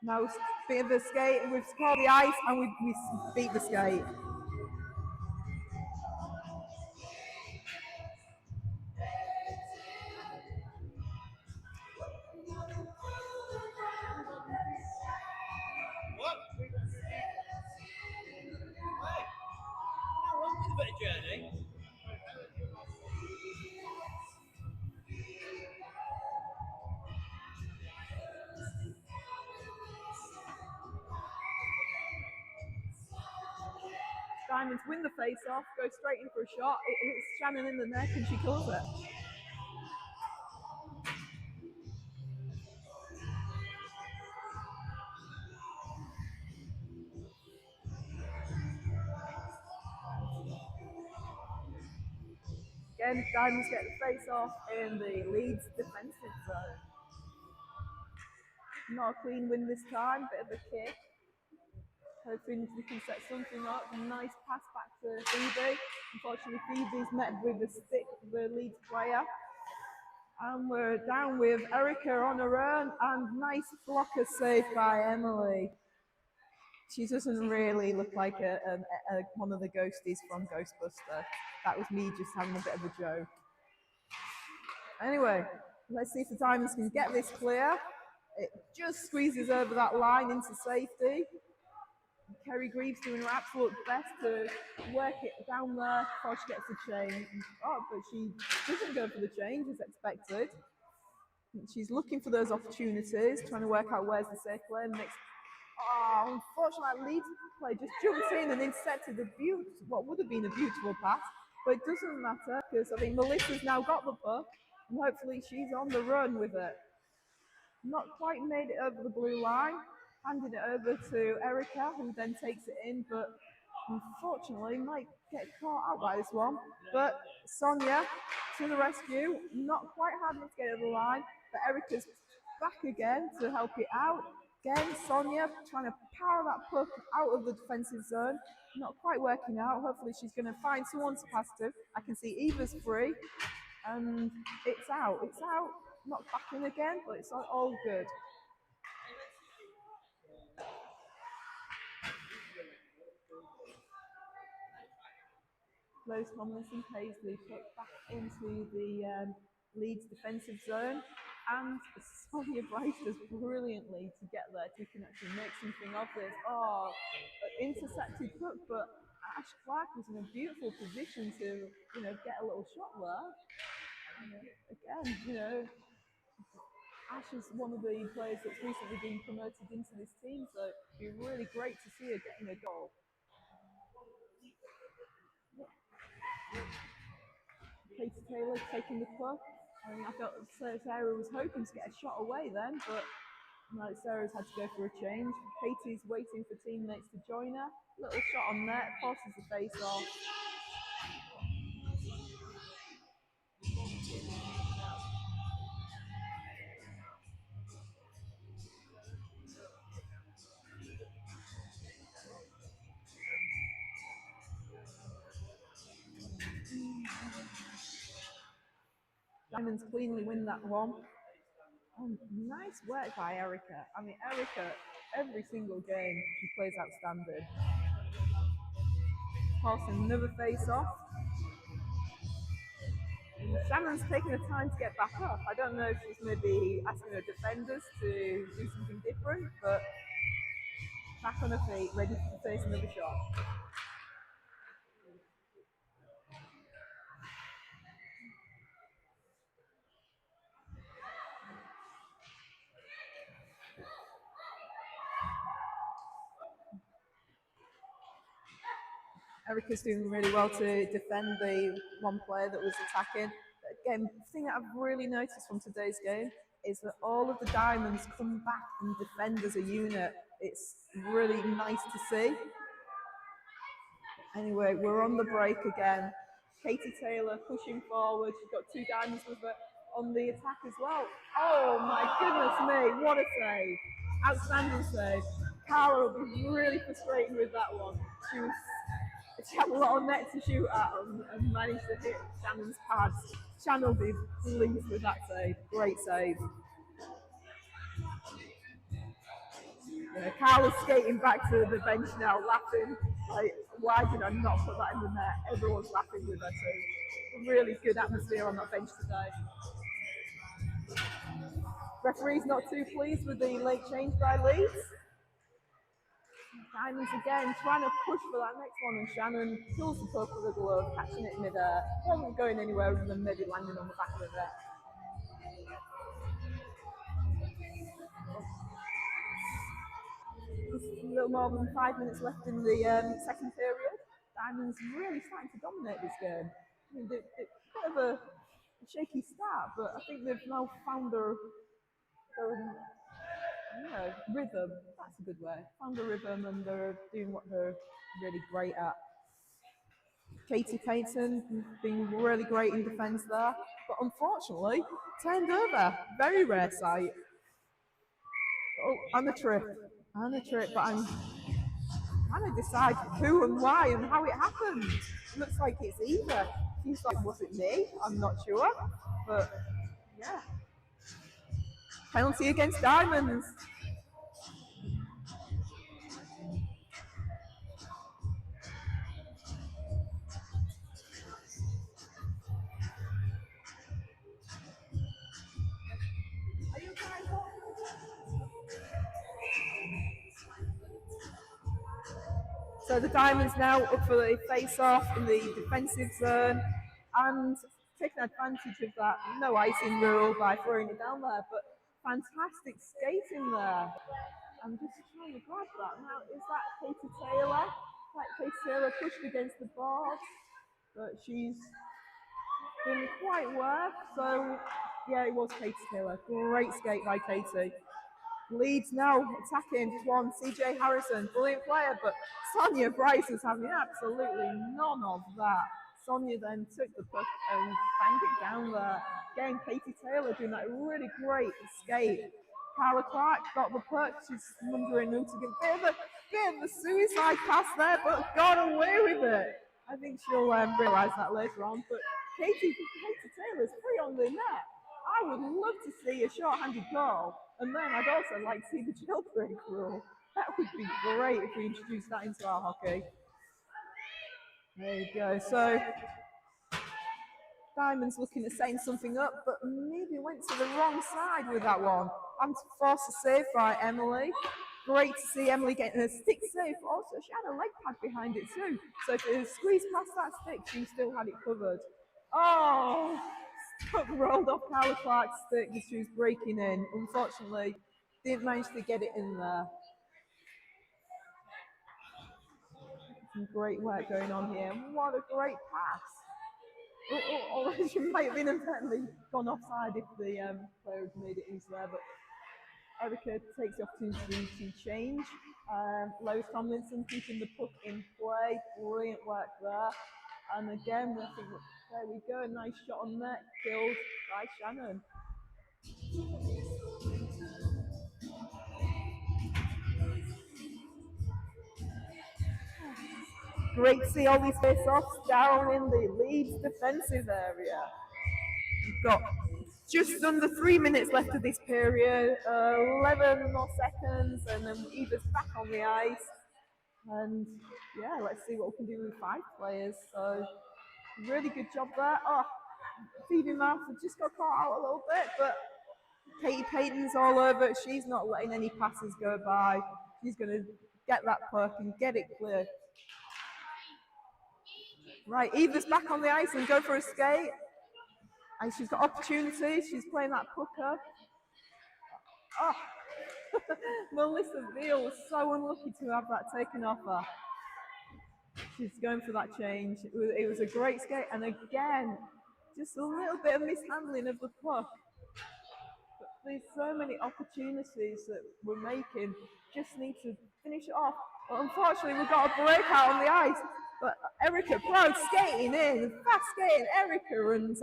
Now, bit of a skate, we've scored the ice and we beat the skate. What? Hey, no wrong with a bit of journey. Diamonds win the face-off, go straight in for a shot. It hits Shannon in the neck and she kills it. Again, Diamonds get the face-off in the Leeds defensive zone. Not a clean win this time, bit of a kick. Hoping we can set something up. Nice pass back to Phoebe. Unfortunately, Phoebe's met with the stick of the Leeds player. And we're down with Erica on her own, and nice blocker save by Emily. She doesn't really look like one of the ghosties from Ghostbusters. That was me just having a bit of a joke. Anyway, let's see if the Diamonds can get this clear. It just squeezes over that line into safety. Kerry Greaves doing her absolute best to work it down there before she gets the change. Oh, but she doesn't go for the change as expected. She's looking for those opportunities, trying to work out where's the safe lane. Unfortunately, Leeds play just jumped in and intercepted what would have been a beautiful pass. But it doesn't matter because I think Melissa's now got the puck and hopefully she's on the run with it. Not quite made it over the blue line. Handed it over to Erica, who then takes it in, but unfortunately might get caught out by this one. But Sonia to the rescue, not quite having to get over the line, but Erica's back again to help it out. Again, Sonia trying to power that puck out of the defensive zone, not quite working out. Hopefully she's going to find someone to pass to. I can see Eva's free, and it's out. Not back in again, but it's all good. Rose Thomas and Paisley put back into the Leeds defensive zone, and Sonia Bryce does brilliantly to get there. She can actually make something of this. Intercepted puck, but Ash Clark was in a beautiful position to, get a little shot there. Again, Ash is one of the players that's recently been promoted into this team, so it'd be really great to see her getting a goal. Katie Taylor taking the puck. I mean, I felt Sarah was hoping to get a shot away then, but no, Sarah's had to go for a change. Katie's waiting for teammates to join her. Little shot on net, forces the face off. Diamonds cleanly win that one. Nice work by Erica. I mean, Erica, every single game, she plays outstanding. Of course, another face off. Shannon's taking the time to get back up. I don't know if she's maybe asking her defenders to do something different, but back on her feet, ready to face another shot. Erica's doing really well to defend the one player that was attacking. Again, the thing that I've really noticed from today's game is that all of the diamonds come back and defend as a unit. It's really nice to see. Anyway, we're on the break again. Katie Taylor pushing forward. She's got two diamonds with her on the attack as well. Oh my goodness me, what a save. Outstanding save. Cara will be really frustrated with that one. She had a lot of net to shoot at and managed to hit Shannon's pads. Shannon will be pleased with that save. Great save. Carla's skating back to the bench now, laughing. Like, why did I not put that in the net? Everyone's laughing with her too. Really good atmosphere on that bench today. Referee's not too pleased with the late change by Leeds. Diamonds again, trying to push for that next one, and Shannon kills the puck with a glove, catching it mid-air. Wasn't going anywhere other than maybe landing on the back of the net. Just a little more than 5 minutes left in the second period. Diamonds really starting to dominate this game. I mean, bit of a shaky start, but I think they've now found their rhythm. That's a good way. Found a rhythm, and they're doing what they're really great at. Katie Payton being really great in defence there, but unfortunately turned over. Very rare sight. Oh, and a trip, but I'm trying to decide who and why and how it happened. Looks like it's either. Seems like, was it me? I'm not sure, but yeah. Penalty against Diamonds. So the Diamonds now up for the face-off in the defensive zone and taking advantage of that no icing rule by throwing it down there, but fantastic skating there. I'm just trying to grab that. Now, is that Katie Taylor? Katie Taylor pushed against the board, but she's didn't quite work. So, yeah, it was Katie Taylor. Great skate by Katie. Leeds now attacking just one. CJ Harrison, brilliant player, but Sonia Bryce is having absolutely none of that. Sonia then took the puck and banged it down there. Again, Katie Taylor doing that really great skate. Carla Clark got the puck. She's wondering who to give. Bit of a suicide pass there, but got away with it. I think she'll realise that later on. But Katie Taylor's free on the net. I would love to see a short-handed goal, and then I'd also like to see the jailbreak rule. That would be great if we introduced that into our hockey. There you go. So Diamond's looking at setting something up, but maybe went to the wrong side with that one. I'm forced to save by Emily. Great to see Emily getting a stick save. Also, she had a leg pad behind it too. So if it squeezed past that stick, she still had it covered. Oh, stuck rolled off Carla Clark's stick as she was breaking in. Unfortunately, didn't manage to get it in there. Some great work going on here. What a great pass. Or she might have inadvertently gone offside if the player had made it into there, but Erica takes the opportunity to change. Lois Tomlinson keeping the puck in play. Brilliant work there. And again, I think, there we go, nice shot on net, killed by Shannon. Great to see all these face-offs down in the Leeds defensive area. You've got just under 3 minutes left of this period, 11 more seconds, and then Eva's back on the ice. And yeah, let's see what we can do with 5 players. So really good job there. Oh, Phoebe Mouthford just got caught out a little bit, but Katie Payton's all over it. She's not letting any passes go by. She's going to get that puck and get it clear. Right, Eva's back on the ice and go for a skate. And she's got opportunities. She's playing that puck up. Oh, Melissa Veal was so unlucky to have that taken off her. She's going for that change. It was a great skate. And again, just a little bit of mishandling of the puck. But there's so many opportunities that we're making. Just need to finish it off. But unfortunately, we've got a breakout on the ice. But Erica Proud skating in, fast skating Erica, and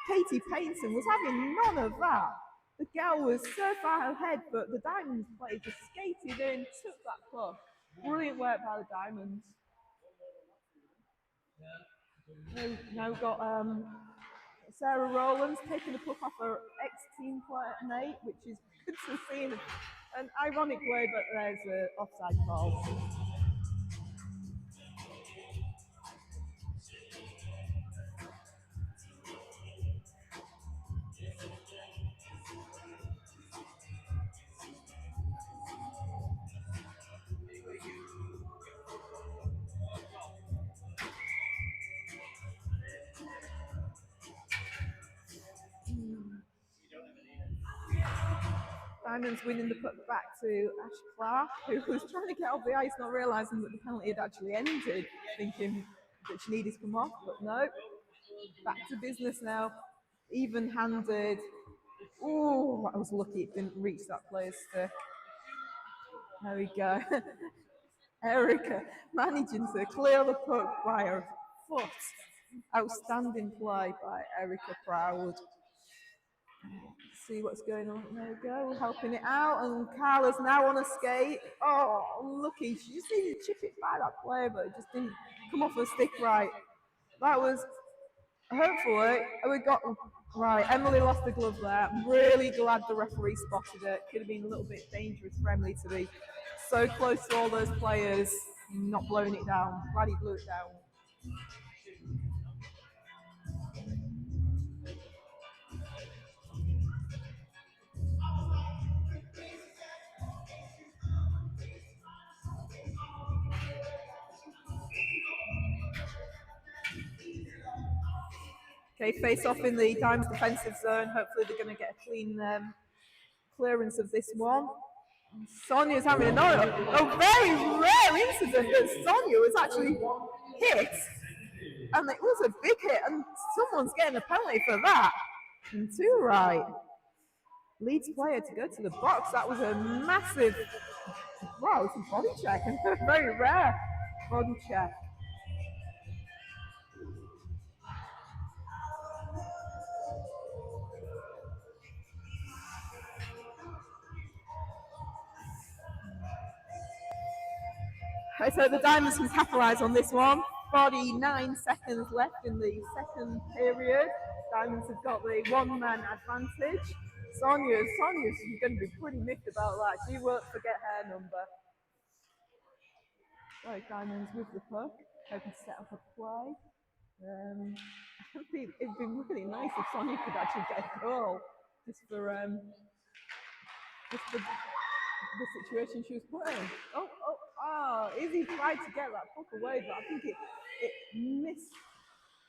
Katie Payton was having none of that. The girl was so far ahead, but the Diamonds player just skated in, took that puck. Brilliant work by the Diamonds. Now we've got Sarah Rowlands taking the puck off her ex-team mate, which is good to see. An ironic way, but there's an offside call. Diamonds winning the puck back to Ash Clark, who was trying to get off the ice, not realising that the penalty had actually ended, thinking that she needed to come off, but no. Back to business now. Even-handed. Oh, I was lucky it didn't reach that player's stick. There we go. Erica managing to clear the puck by her foot. Outstanding play by Erica Proud. See what's going on. There we go, helping it out, and Carla's now on a skate. Oh, lucky. She just needed to chip it by that player, but it just didn't come off her stick right. That was, hopefully, we got, right, Emily lost the glove there. I'm really glad the referee spotted it. Could have been a little bit dangerous for Emily to be so close to all those players, not blowing it down. Glad he blew it down. Okay, face off in the Diamonds defensive zone. Hopefully they're going to get a clean clearance of this one. Sonia's having a very rare incident that Sonia was actually hit. And it was a big hit, and someone's getting a penalty for that. And 2 right. Leeds player to go to the box. That was a massive, wow, it's a body check. Very rare body check. So the Diamonds can capitalise on this one. 49 seconds left in the second period. Diamonds have got the one-man advantage. Sonia's going to be pretty miffed about that. She won't forget her number. So Diamonds with the puck, hoping to set up a play. It'd be really nice if Sonia could actually get a goal, just for the situation she was put in. Izzy tried to get that puck away, but I think it missed,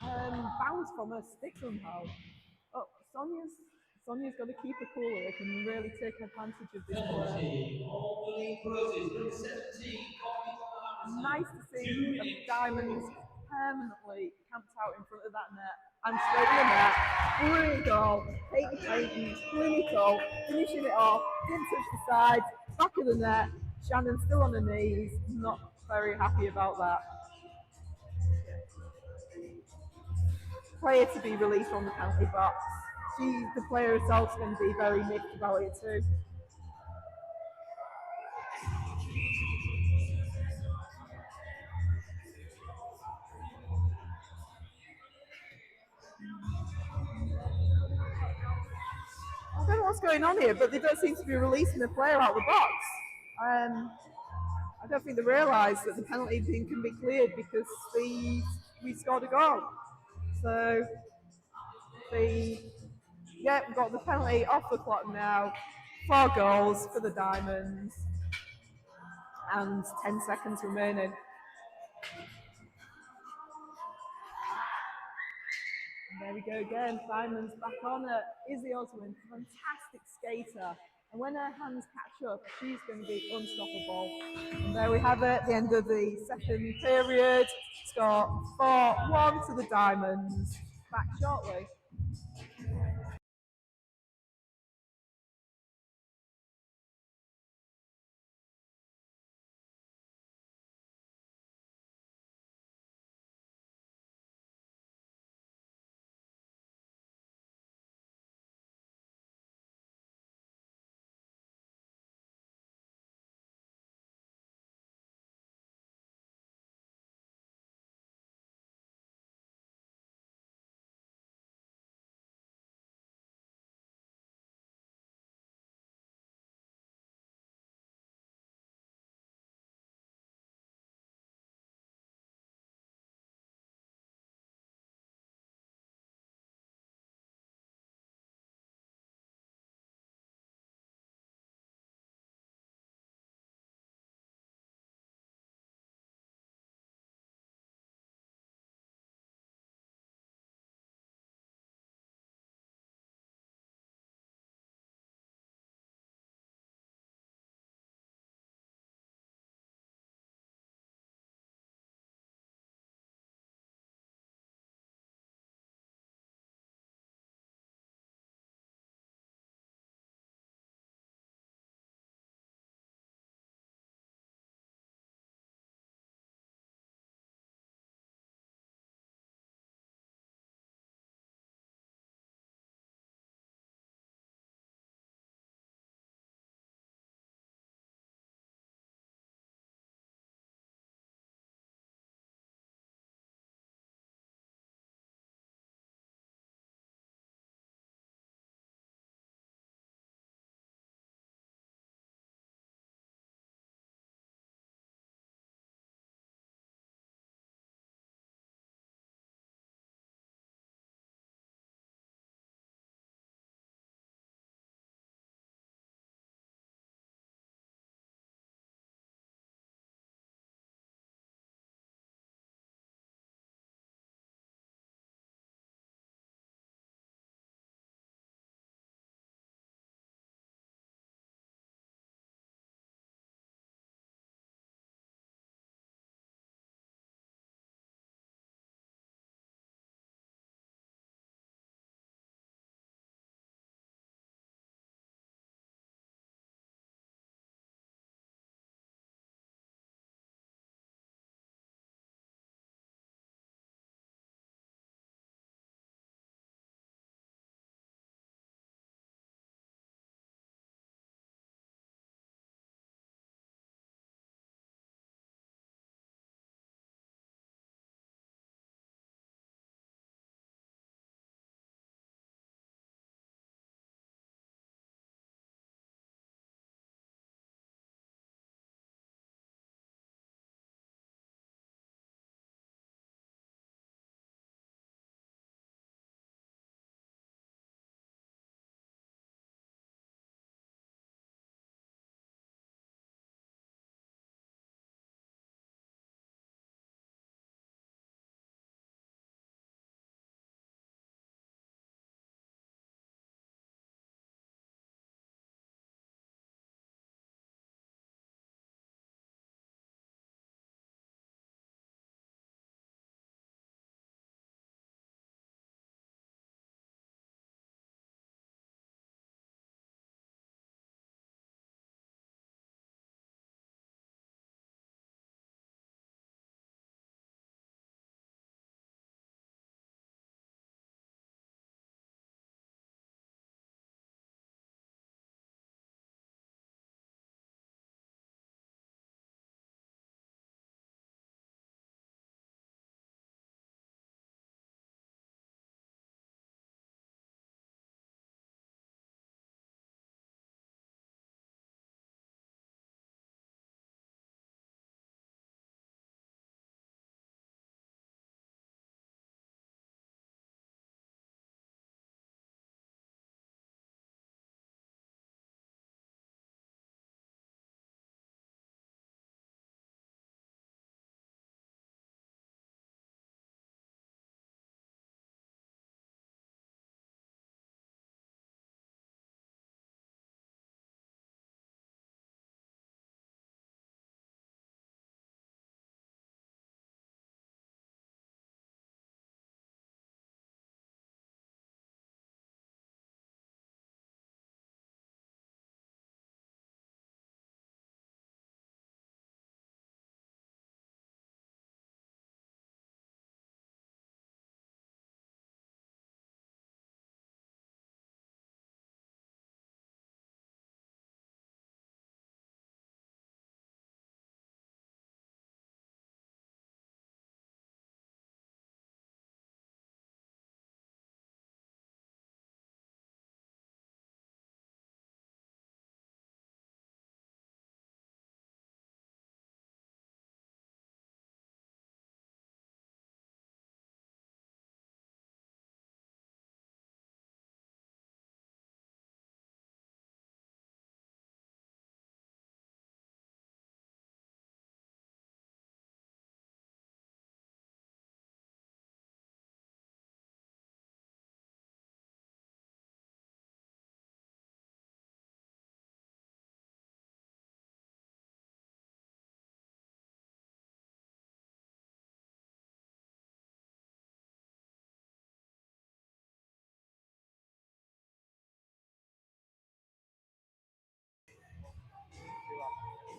bounced from her stick somehow. Oh, Sonia's got to keep her cool here, can really take advantage of this play. Nice to see the Diamonds permanently camped out in front of that net and straight in the net. Brilliant goal. Katie Payton, clinical, finishing it off, didn't touch the side, back of the net. Shannon still on her knees, not very happy about that. Player to be released from the penalty box. The player herself is going to be very miffed about it too. what's going on here, but they don't seem to be releasing the player out of the box. I don't think they realise that the penalty can be cleared because we scored a goal. So we've got the penalty off the clock now. 4 goals for the Diamonds and 10 seconds remaining. And there we go again. Simon's back on it. Izzy Oswin, fantastic skater. And when her hands catch up, she's going to be unstoppable. And there we have it, the end of the second period. Score 4-1 to the Diamonds. Back shortly.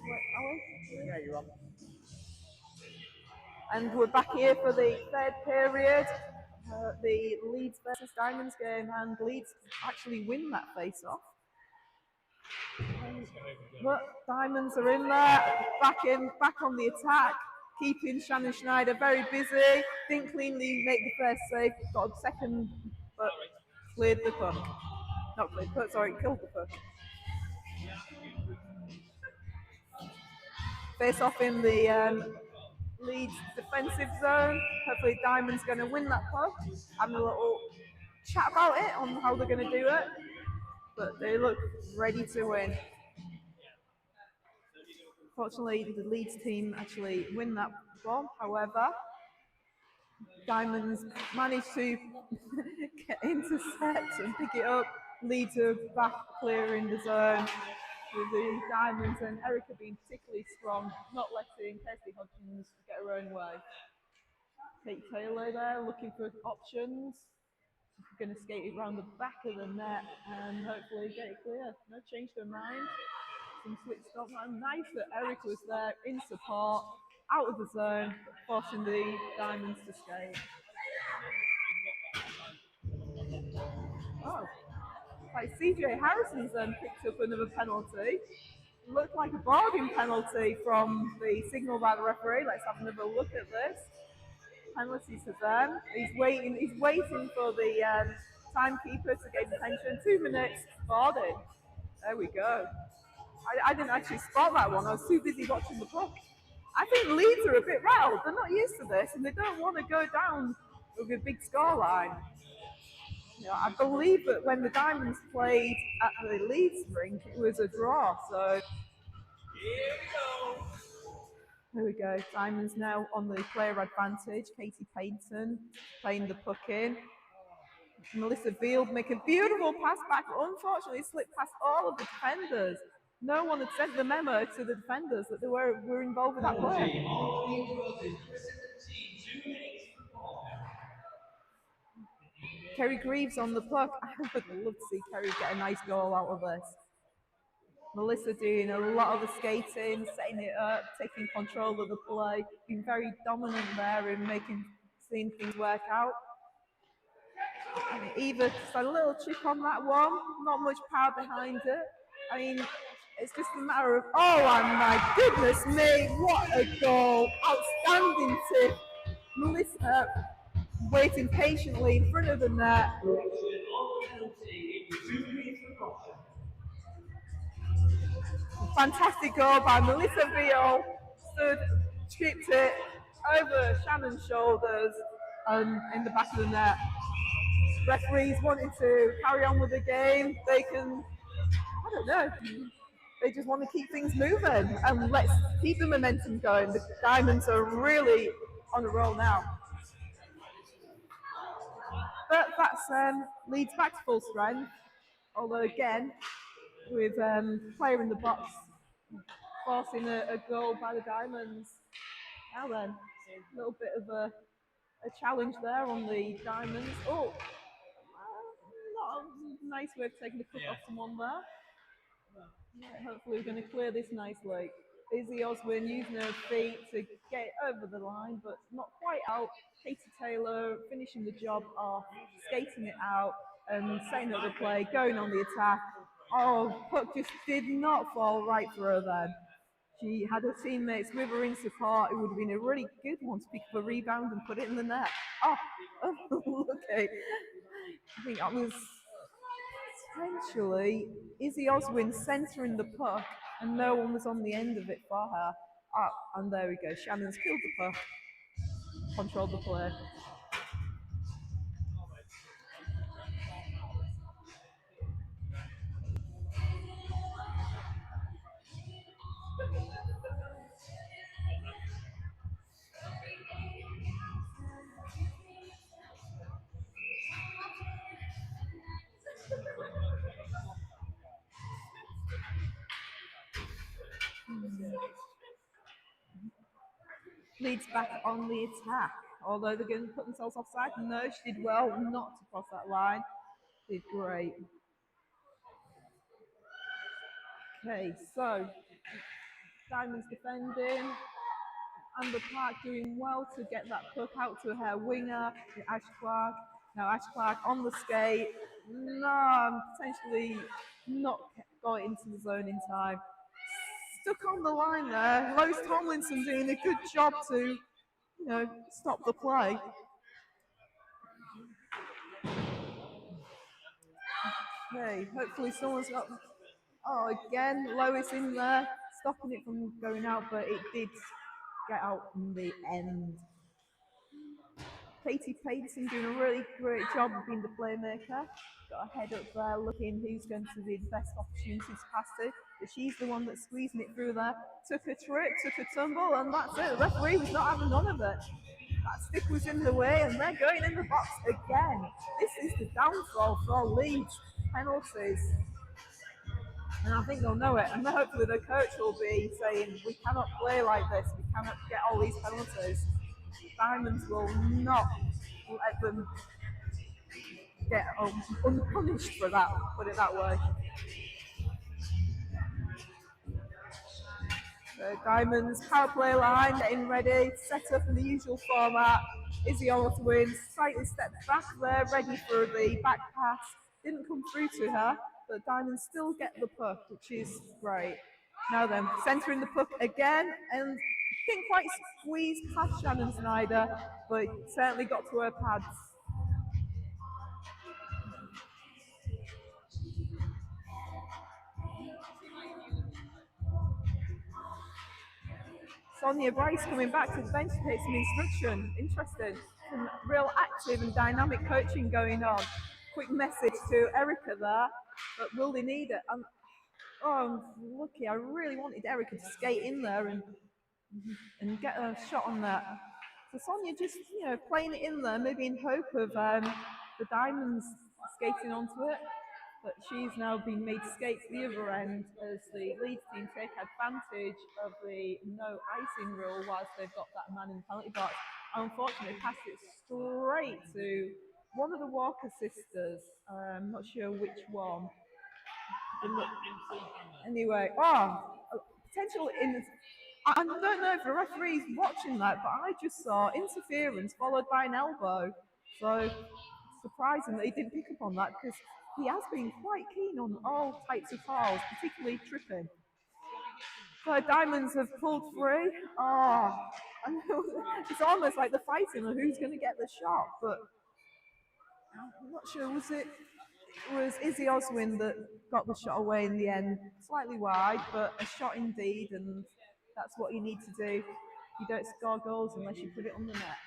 Wait, are we? Yeah, you're on. And we're back here for the third period, the Leeds versus Diamonds game, and Leeds actually win that face-off. But Diamonds are in there, back on the attack, keeping Shannon Schneider very busy. Didn't cleanly make the first save, got a second, but cleared the puck. Not cleared the puck, sorry, killed the puck. Face off in the Leeds defensive zone. Hopefully Diamond's going to win that puck. Having a little chat about it on how they're going to do it. But they look ready to win. Fortunately, the Leeds team actually win that ball. However, Diamonds managed to get intercept and pick it up. Leeds are back clearing the zone with the Diamonds and Erica being particularly strong, not letting Kirsty Hodgins get her own way. Kate Taylor there looking for options. She's going to skate it around the back of the net and hopefully get it clear. No, changed her mind. Some switch stop. Nice that Erica was there in support, out of the zone, forcing the Diamonds to skate. Oh, like CJ Harrison's then picked up another penalty. Looked like a bargain penalty from the signal by the referee. Let's have another look at this. Penalty to them. He's waiting for the timekeeper to gain attention. 2 minutes, bargain. There we go. I didn't actually spot that one. I was too busy watching the puck. I think Leeds are a bit rattled. They're not used to this, and they don't want to go down with a big scoreline. You know, I believe that when the Diamonds played at the Leeds rink, it was a draw. So here we go. Diamonds now on the player advantage. Katie Payton playing the puck in. Melissa Field make a beautiful pass back, but unfortunately slipped past all of the defenders. No one had sent the memo to the defenders that they were involved with that play. Kerry Greaves on the puck. I would love to see Kerry get a nice goal out of this. Melissa doing a lot of the skating, setting it up, taking control of the play, being very dominant there and seeing things work out. Eva just had a little chip on that one, not much power behind it. I mean, it's just a matter of, oh and my goodness me, what a goal. Outstanding tip. Melissa waiting patiently in front of the net. Fantastic goal by Melissa Veal. Chipped it over Shannon's shoulders in the back of the net. Referees wanting to carry on with the game. They can, I don't know, they just want to keep things moving and let's keep the momentum going. The Diamonds are really on a roll now. But that's Leeds back to full strength. Although again, with player in the box forcing a goal by the Diamonds. Now then, a little bit of a challenge there on the Diamonds. Oh, not a nice way of taking the puck off someone there. Yeah, hopefully we're going to clear this nicely. Izzy Oswin using her feet to get it over the line, but not quite out. Katie Taylor finishing the job off, skating it out, and setting up the play, going on the attack. Oh, puck just did not fall right for her then. She had her teammates with her in support. It would have been a really good one to pick up a rebound and put it in the net. Oh, okay. I think that was potentially Izzy Oswin centering the puck and no one was on the end of it for her. And there we go. Shannon's killed the puck, controlled the play. Leeds back on the attack. Although they're going to put themselves offside. No, she did well not to cross that line. Did great. Okay, so Diamonds defending. Amber Clark doing well to get that puck out to her winger, Ash Clark. Now Ash Clark on the skate. No, potentially not got into the zone in time. Stuck on the line there. Lois Tomlinson doing a good job to, stop the play. Okay, hopefully someone's got. Oh, again, Lois in there, stopping it from going out, but it did get out in the end. Katie Payson doing a really great job of being the playmaker. Got a head up there looking who's going to be the best opportunity to pass to. But she's the one that's squeezing it through there. Took a trip, took a tumble, and that's it. The referee was not having none of it. That stick was in the way, and they're going in the box again. This is the downfall for Leeds. Penalties. And I think they'll know it. And hopefully the coach will be saying, we cannot play like this. We cannot get all these penalties. Diamonds will not let them get unpunished for that, put it that way. So Diamonds power play line, getting ready, set up in the usual format. Izzy Oliver wins, slightly stepped back there, ready for the back pass. Didn't come through to her, but Diamonds still get the puck, which is great. Now then, centering the puck again, and didn't quite squeeze past Shannon Snyder, but certainly got to her pads. Sonia Bryce coming back to the bench to take some instruction. Interesting. Some real active and dynamic coaching going on. Quick message to Erica there, but will they need it? I'm lucky. I really wanted Erica to skate in there and get a shot on that. So Sonia just, playing it in there, maybe in hope of the Diamonds skating onto it. But she's now been made to skate to the other end as the Leeds team take advantage of the no icing rule whilst they've got that man in the penalty box. Unfortunately, passed it straight to one of the Walker sisters. I'm not sure which one. Anyway, potential in. I don't know if the referee's watching that, but I just saw interference followed by an elbow. So surprising that he didn't pick up on that because he has been quite keen on all types of fouls, particularly tripping. So Diamonds have pulled free. It's almost like the fighting of who's going to get the shot, but I'm not sure. It was Izzy Oswin that got the shot away in the end, slightly wide, but a shot indeed, and that's what you need to do. You don't score goals unless you put it on the net.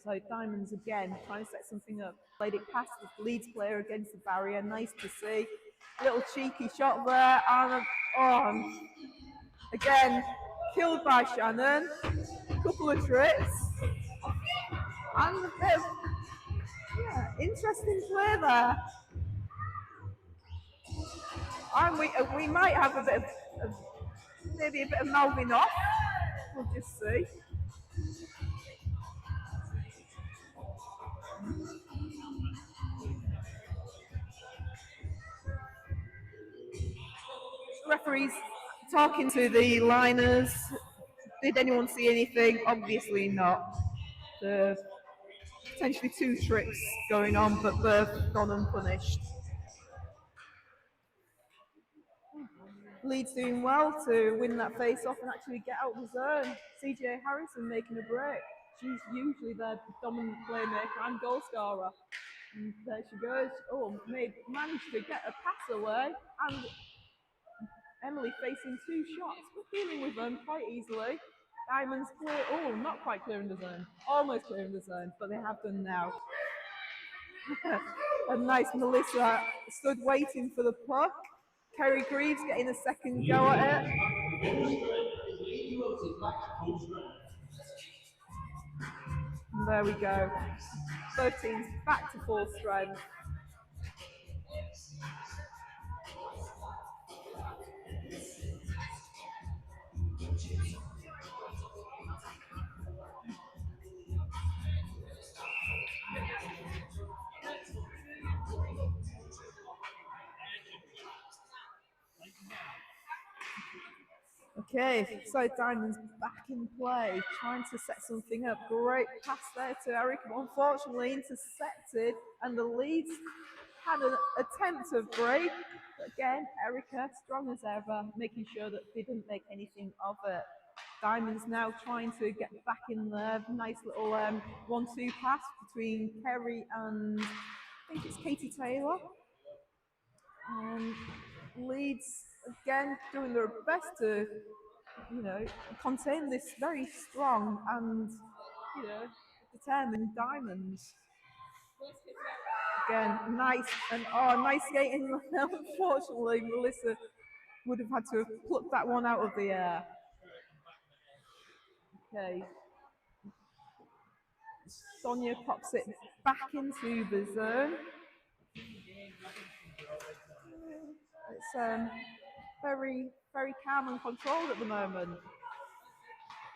So Diamonds again trying to set something up. Played it past the Leeds player against the barrier. Nice to see. Little cheeky shot there. And again, killed by Shannon. Couple of trips. And a bit of, interesting play there. And we might have a bit of maybe a bit of mouthing off. We'll just see. Referees talking to the liners. Did anyone see anything? Obviously not. Potentially two trips going on, but both gone unpunished. Leeds doing well to win that face-off and actually get out the zone. CJ Harrison making a break. She's usually their dominant playmaker and goal scorer. And there she goes. Managed to get a pass away. And Emily facing two shots, but dealing with them quite easily. Diamonds clear, not quite clearing the zone. Almost clearing the zone, but they have done now. A nice Melissa stood waiting for the puck. Kerry Greaves getting a second go at it. And there we go. Both teams back to full strength. Okay, so Diamond's back in play, trying to set something up. Great pass there to Eric, unfortunately intercepted, and the Leeds had an attempt to break. But again, Erica, strong as ever, making sure that they didn't make anything of it. Diamond's now trying to get back in there. Nice little 1-2 pass between Kerry and I think it's Katie Taylor. Leeds again doing their best to, contain this very strong and, determined Diamonds. Again, nice and nice skating. Unfortunately, Melissa would have had to have plucked that one out of the air. Okay. Sonia pops it back into the zone. It's very, very calm and controlled at the moment.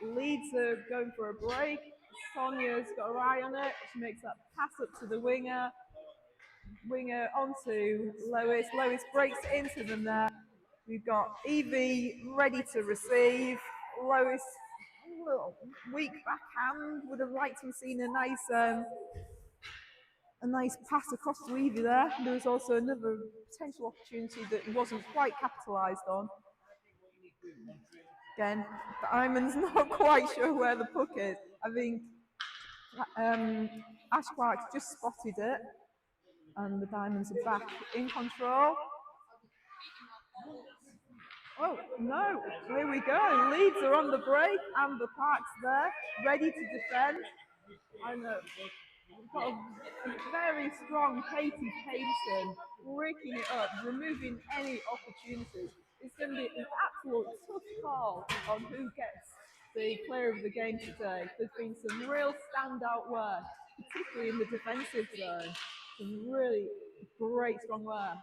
Leeds are going for a break. Sonia's got her eye on it. She makes that pass up to the winger. Winger onto Lois. Lois breaks into the net. We've got Evie ready to receive. Lois, a little weak backhand. Would have liked to have seen a nice pass across to Evie there. There was also another potential opportunity that wasn't quite capitalised on. Again, Diamond's not quite sure where the puck is. I think Ash Clark's just spotted it, and the Diamonds are back in control. Oh, no, here we go. Leeds are on the break, Amber Park's there, ready to defend. I know. We've got a very strong Katie Kingston, breaking it up, removing any opportunities. It's going to be an absolute tough call on who gets the player of the game today. There's been some real standout work, particularly in the defensive zone. Some really great strong work.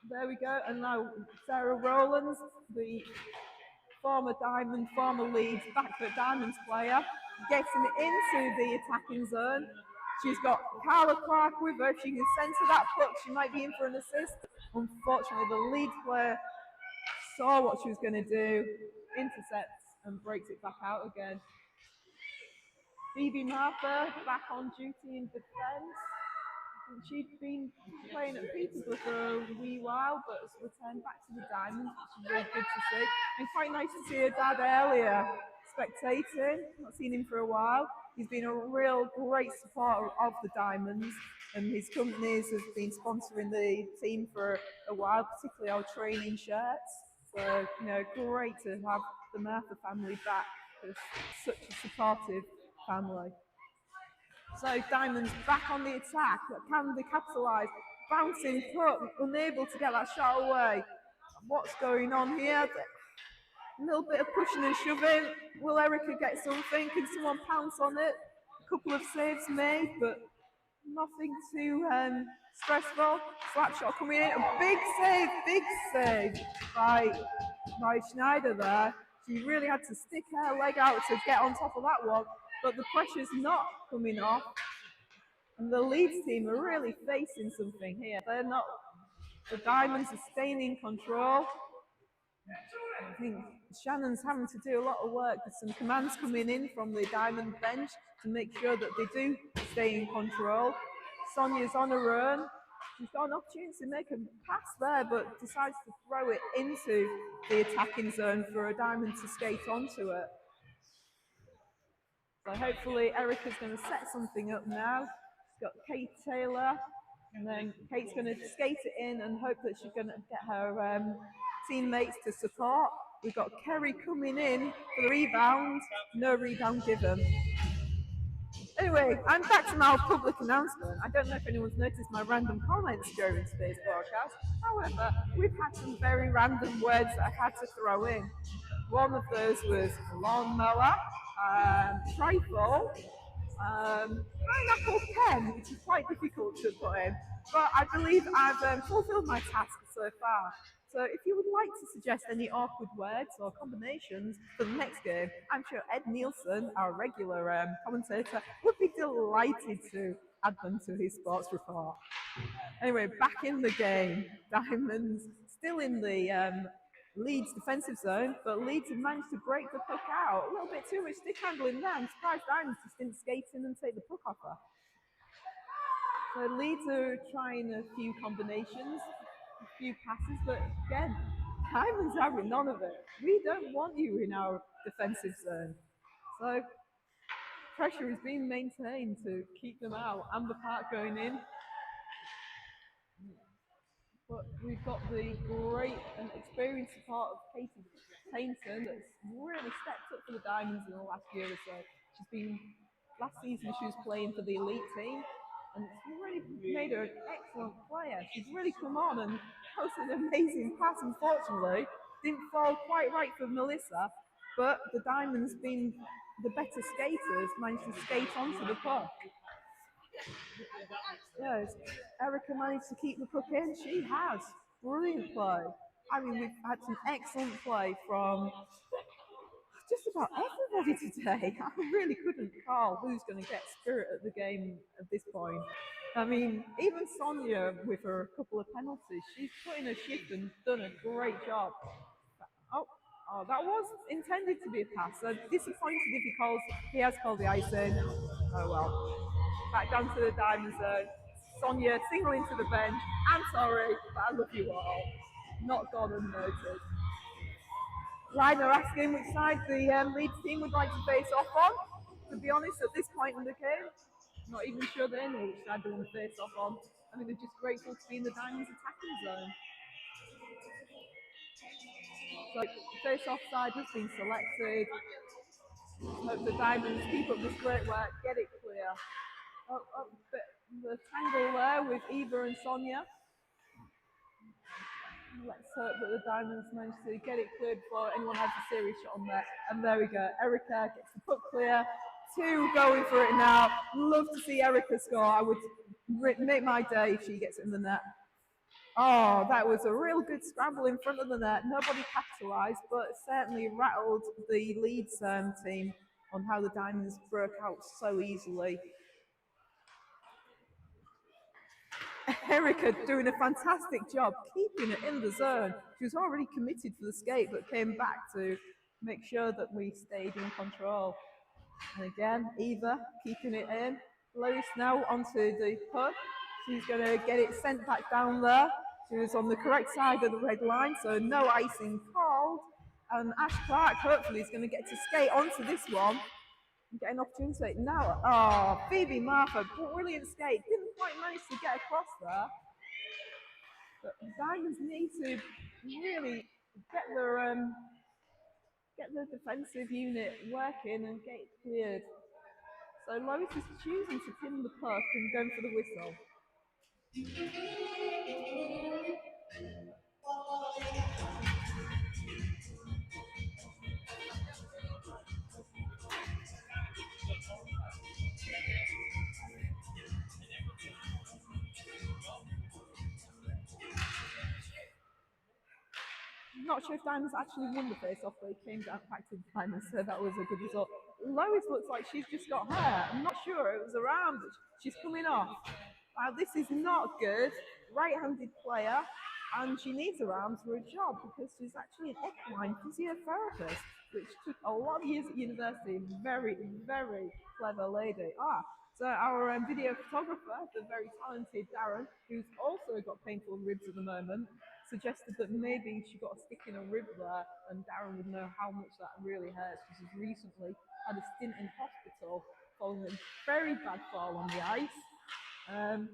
There we go, and now Sarah Rowlands, the former Diamond, former Leeds, backfoot Diamonds player, getting into the attacking zone. She's got Carla Clark with her. If she can centre that puck, she might be in for an assist. Unfortunately, the Leeds player saw what she was going to do, intercepts and breaks it back out again. Phoebe Martha back on duty in defence. She'd been playing at Peterborough for a wee while, but has returned back to the Diamonds, which is really good to see. And quite nice to see her dad earlier spectating. Not seen him for a while. He's been a real great supporter of the Diamonds, and his companies has been sponsoring the team for a while, particularly our training shirts. So, great to have the Murphy family back. It's such a supportive family. So Diamond's back on the attack. Can they capitalise? Bouncing puck, unable to get that shot away. What's going on here? A little bit of pushing and shoving. Will Erica get something? Can someone pounce on it? A couple of saves made, but nothing too stressful. Slap shot coming in. A big save by Schneider there. She really had to stick her leg out to get on top of that one, but the pressure's not coming off. And the Leeds team are really facing something here. They're not, the Diamonds are staying in control. I think Shannon's having to do a lot of work. There's some commands coming in from the Diamond bench to make sure that they do stay in control. Sonia's on her own. She's got an opportunity to make a pass there, but decides to throw it into the attacking zone for a Diamond to skate onto it. So hopefully Erica's going to set something up now. She's got Kate Taylor, and then Kate's going to skate it in and hope that she's going to get her teammates to support. We've got Kerry coming in for the rebound. No rebound given. Anyway, I'm back to my public announcement. I don't know if anyone's noticed my random comments during today's broadcast. However, we've had some very random words that I've had to throw in. One of those was lawnmower, trifle, pineapple pen, which is quite difficult to put in. But I believe I've fulfilled my task so far. So if you would like to suggest any awkward words or combinations for the next game, I'm sure Ed Nielsen, our regular commentator, would be delighted to add them to his sports report. Anyway, back in the game. Diamonds still in the Leeds defensive zone, but Leeds have managed to break the puck out. A little bit too much stick handling there. I'm surprised Diamonds just didn't skate in and take the puck off her. So Leeds are trying a few combinations, a few passes, but again, Diamonds having none of it. We don't want you in our defensive zone. So pressure is being maintained to keep them out. Amber Park going in. But we've got the great and experienced part of Katie Kingston that's really stepped up for the Diamonds in the last year or so. She's been, last season she was playing for the elite team, and it's really made her an excellent player. She's really come on and posted an amazing pass. Unfortunately, didn't fall quite right for Melissa, but the Diamonds, being the better skaters, managed to skate onto the puck. Yes, Erica managed to keep the puck in. She has. Brilliant play. I mean, we've had some excellent play from just about everybody today. I really couldn't call who's going to get spirit at the game at this point. I mean, even Sonia with her couple of penalties, she's put in a shift and done a great job. Oh, that was intended to be a pass. So disappointed if he has called the ice in. Oh well. Back down to the diamond zone. Sonia single into the bench. I'm sorry, but I love you all. Not gone unnoticed. Ryder asking which side the Leeds team would like to face off on. To be honest, at this point in the game, not even sure they know which side they want to face off on. I mean, they're just grateful to be in the Diamonds attacking zone. So, face-off side has been selected. Hope the Diamonds keep up this great work, get it clear. The tangle there with Eva and Sonia. Let's hope that the Diamonds manage to get it cleared before anyone has a serious shot on there. And there we go. Erica gets the puck clear. Two going for it now. Love to see Erica score. I would make my day if she gets it in the net. Oh, that was a real good scramble in front of the net. Nobody capitalised, but certainly rattled the Leeds team on how the Diamonds broke out so easily. Erica doing a fantastic job keeping it in the zone. She was already committed for the skate, but came back to make sure that we stayed in control. And again, Eva keeping it in. Lois now onto the puck. She's going to get it sent back down there. She was on the correct side of the red line, so no icing called. And Ash Clark hopefully is going to get to skate onto this one and get an opportunity. Now, oh, Phoebe Martha, brilliant skate. Didn't quite manage to get across there. But Diamonds need to really get the defensive unit working and get it cleared. So Lois is choosing to pin the puck and going for the whistle. I'm not sure if Diamonds actually won the face-off, but it came down back to Diamonds, so that was a good result. Lois looks like she's just got hair. I'm not sure, it was her arm, but she's coming off. Wow, this is not good. Right-handed player, and she needs her arms for a job because she's actually an equine physiotherapist, which took a lot of years at university. Very, very clever lady. So our video photographer, the very talented Darren, who's also got painful ribs at the moment, suggested that maybe she got a stick in her rib there, and Darren would know how much that really hurts. She's recently had a stint in hospital following a very bad fall on the ice. And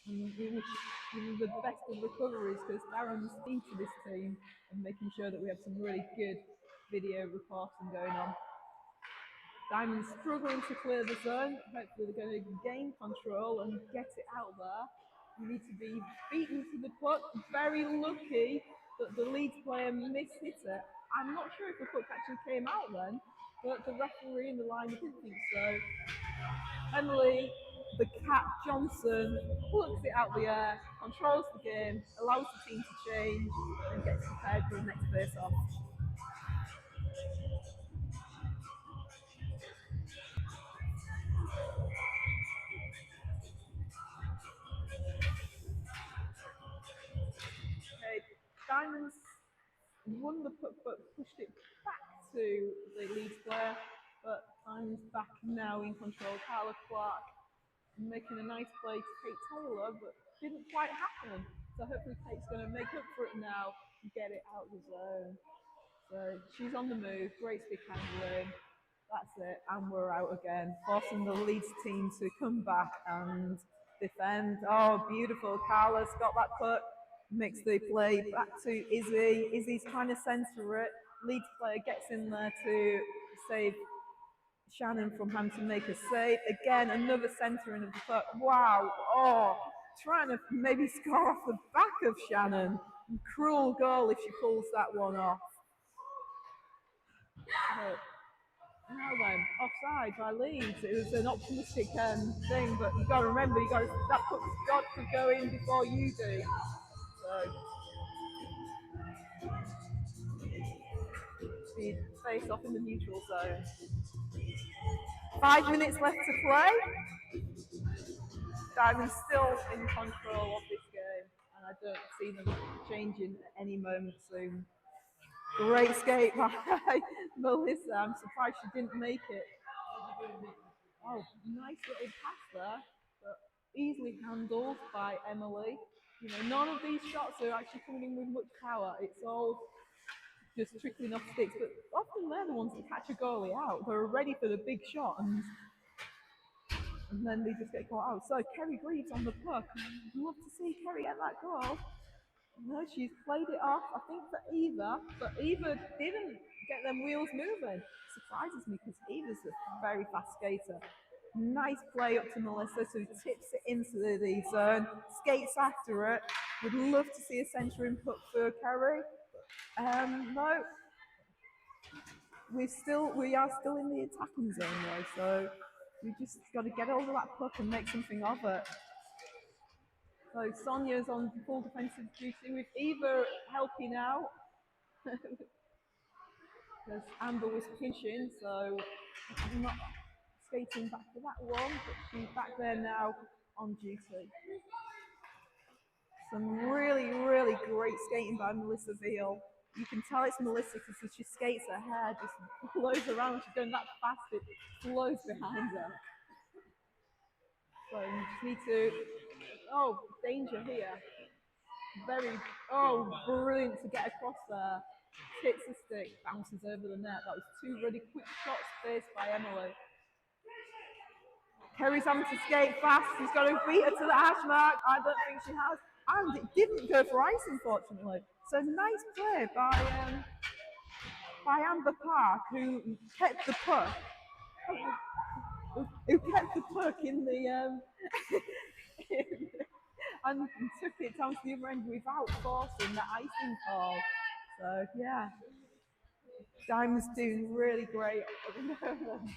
we wish him the best of recoveries because Darren's key to this team and making sure that we have some really good video reporting going on. Diamond's struggling to clear the zone. Hopefully they're going to gain control and get it out there. We need to be beaten to the puck. Very lucky that the Leeds player missed it. I'm not sure if the puck actually came out then, but the referee in the line didn't think so. Emily, the Cat Johnson, plucks it out the air, controls the game, allows the team to change, and gets prepared for the next face-off. Diamonds won the puck but pushed it back to the Leeds player. But time's back now in control. Carla Clark making a nice play to Kate Taylor, but didn't quite happen. So hopefully Kate's going to make up for it now and get it out of the zone. So she's on the move, great stick handling. That's it, and we're out again, forcing the Leeds team to come back and defend. Oh, beautiful. Carla's got that puck, makes the play back to Izzy. Izzy's trying to centre it. Leeds player gets in there to save Shannon from having to make a save. Again, another centering of the puck. Wow. Oh, trying to maybe score off the back of Shannon. Cruel goal if she pulls that one off. But now then, offside by Leeds. It was an optimistic thing, but you've got to remember, that puck's got to go in before you do. So, the face off in the neutral zone. 5 minutes left to play. Diamond's still in control of this game, and I don't see them changing at any moment soon. Great skate by Melissa. I'm surprised she didn't make it. Oh, nice little pass there, but easily handled by Emily. You know, none of these shots are actually coming in with much power. It's all just trickling off sticks, but often they're the ones that catch a goalie out. They're ready for the big shot, and then they just get caught out. So Kerry Greaves on the puck. Love to see Kerry get that goal. No, she's played it off, I think, for Eva, but Eva didn't get them wheels moving. Surprises me because Eva's a very fast skater. Nice play up to Melissa, so tips it into the zone, skates after it. Would love to see a centering puck for Kerry. No, we are still in the attacking zone though, so we just got to get hold of that puck and make something of it. So Sonia's on full defensive duty with Eva helping out. Because Amber was pinching, so I'm not skating back to that one, but she's back there now on duty. Some really, really great skating by Melissa Veal. You can tell it's Melissa because as she skates, her hair just blows around. She's going that fast, it flows behind her. So you just need to, oh, danger here. Brilliant to get across there. Hits the stick, bounces over the net. That was two really quick shots spaced by Emily. Kerry's having to skate fast. She's got to beat her to the hash mark. I don't think she has. And it didn't go for ice, unfortunately. So nice play by Amber Park, who kept the puck. Who kept the puck in the and took it down to the other end without forcing the icing call. So yeah, Diamond's doing really great at the moment.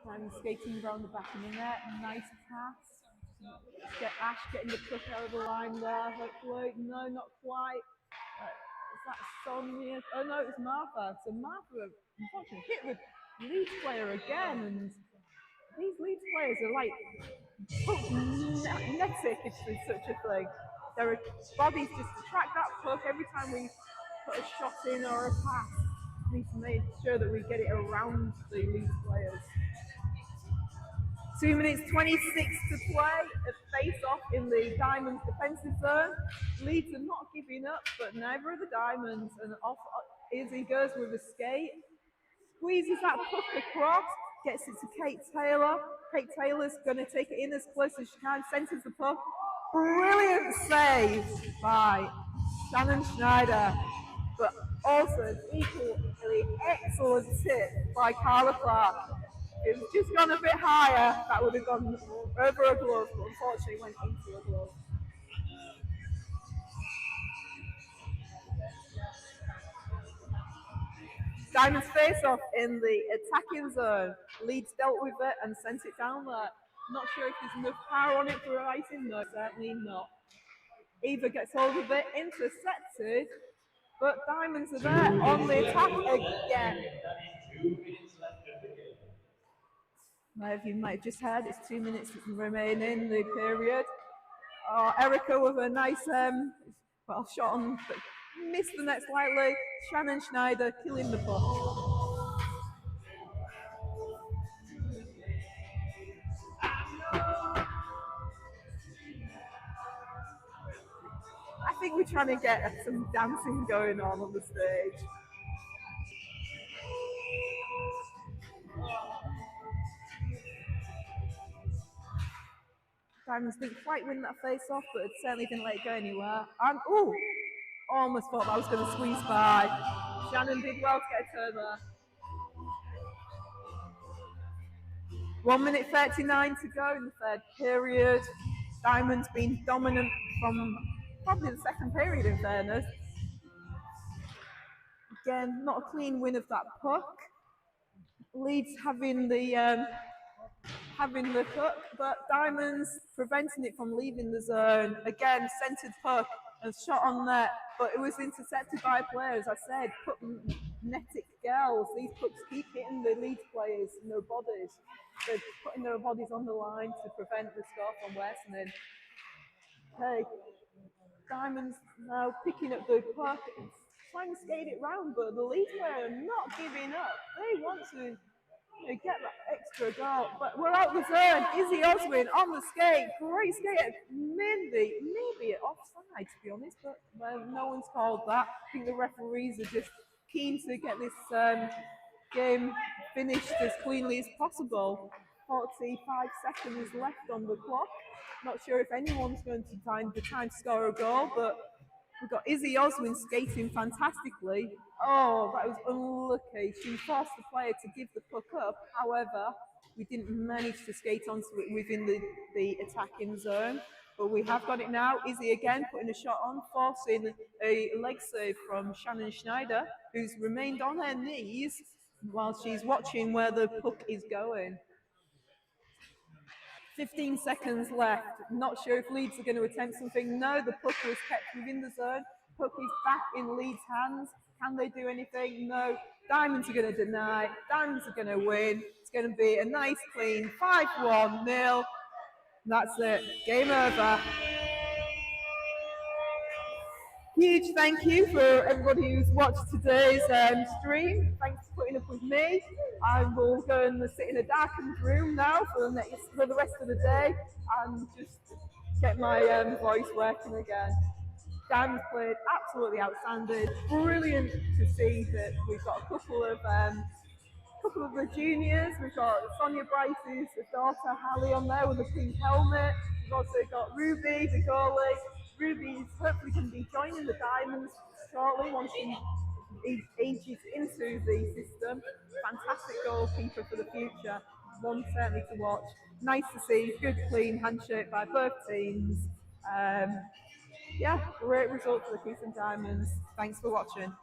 Diamond skating around the back of the net, nice pass. Get Ash getting the puck out of the line there, hopefully. No, not quite. Is that Sonia? Oh no, it was Martha. So Martha, unfortunately, hit the Leeds player again, and these Leeds players are like netic, if there's such a thing. Their bodies just attract that puck every time we put a shot in or a pass. We need to make sure that we get it around the Leeds players. 2 minutes 26 to play, a face-off in the Diamonds defensive zone. Leeds are not giving up, but neither are the Diamonds. And off Izzy goes with a skate, squeezes that puck across, gets it to Kate Taylor. Kate Taylor's going to take it in as close as she can, centres the puck. Brilliant save by Shannon Schneider, but also equally excellent tip by Carla Clark. It was just gone a bit higher, that would have gone over a glove, but unfortunately went into a glove. Diamond's face-off in the attacking zone. Leeds dealt with it and sent it down there. Not sure if there's enough power on it for icing, no, certainly not. Eva gets hold of it, intercepted, but Diamonds are there on the attack again. You might have just heard it's 2 minutes remaining in the period. Erica with a nice shot on, but missed the net slightly. Shannon Schneider killing the puck. I think we're trying to get some dancing going on the stage. Diamonds didn't quite win that face off, but it certainly didn't let it go anywhere. And almost thought that was going to squeeze by. Shannon did well to get a turn there. 1 minute 39 to go in the third period. Diamond's been dominant from probably the second period, in fairness. Again, not a clean win of that puck. Leeds having the puck, but Diamonds preventing it from leaving the zone. Again, centered puck and shot on net, but it was intercepted by players. I said, netic girls. These pucks keep hitting the Leeds players in their bodies. They're putting their bodies on the line to prevent the score from worsening. Okay, Diamonds now picking up the puck, trying to skate it round, but the Leeds player are not giving up. They want to get that extra goal, but we're out the zone. Izzy Oswin on the skate, great skate, maybe offside to be honest, but no one's called that. I think the referees are just keen to get this game finished as cleanly as possible. 45 seconds left on the clock. Not sure if anyone's going to find the time to score a goal, but we've got Izzy Oswin skating fantastically. Oh, that was unlucky. She forced the player to give the puck up. However, we didn't manage to skate onto it within the attacking zone. But we have got it now. Izzy again putting a shot on, forcing a leg save from Shannon Schneider, who's remained on her knees while she's watching where the puck is going. 15 seconds left. Not sure if Leeds are going to attempt something. No, the puck was kept within the zone. Puck is back in Leeds' hands. Can they do anything? No. Diamonds are going to deny. Diamonds are going to win. It's going to be a nice, clean 5-1 nil. That's it. Game over. Huge thank you for everybody who's watched today's stream. Thanks for putting up with me. I will go and sit in a darkened room now for the rest of the day and just get my voice working again. Dan's played absolutely outstanding. Brilliant to see that we've got a couple of the juniors. We've got Sonia Bryce's daughter, Hallie, on there with a pink helmet. We've also got Ruby, the goalie. Ruby's hopefully going to be joining the Diamonds shortly once she ages into the system. Fantastic goalkeeper for the future. One certainly to watch. Nice to see. Good, clean handshake by both teams. Great result for the Kingston Diamonds. Thanks for watching.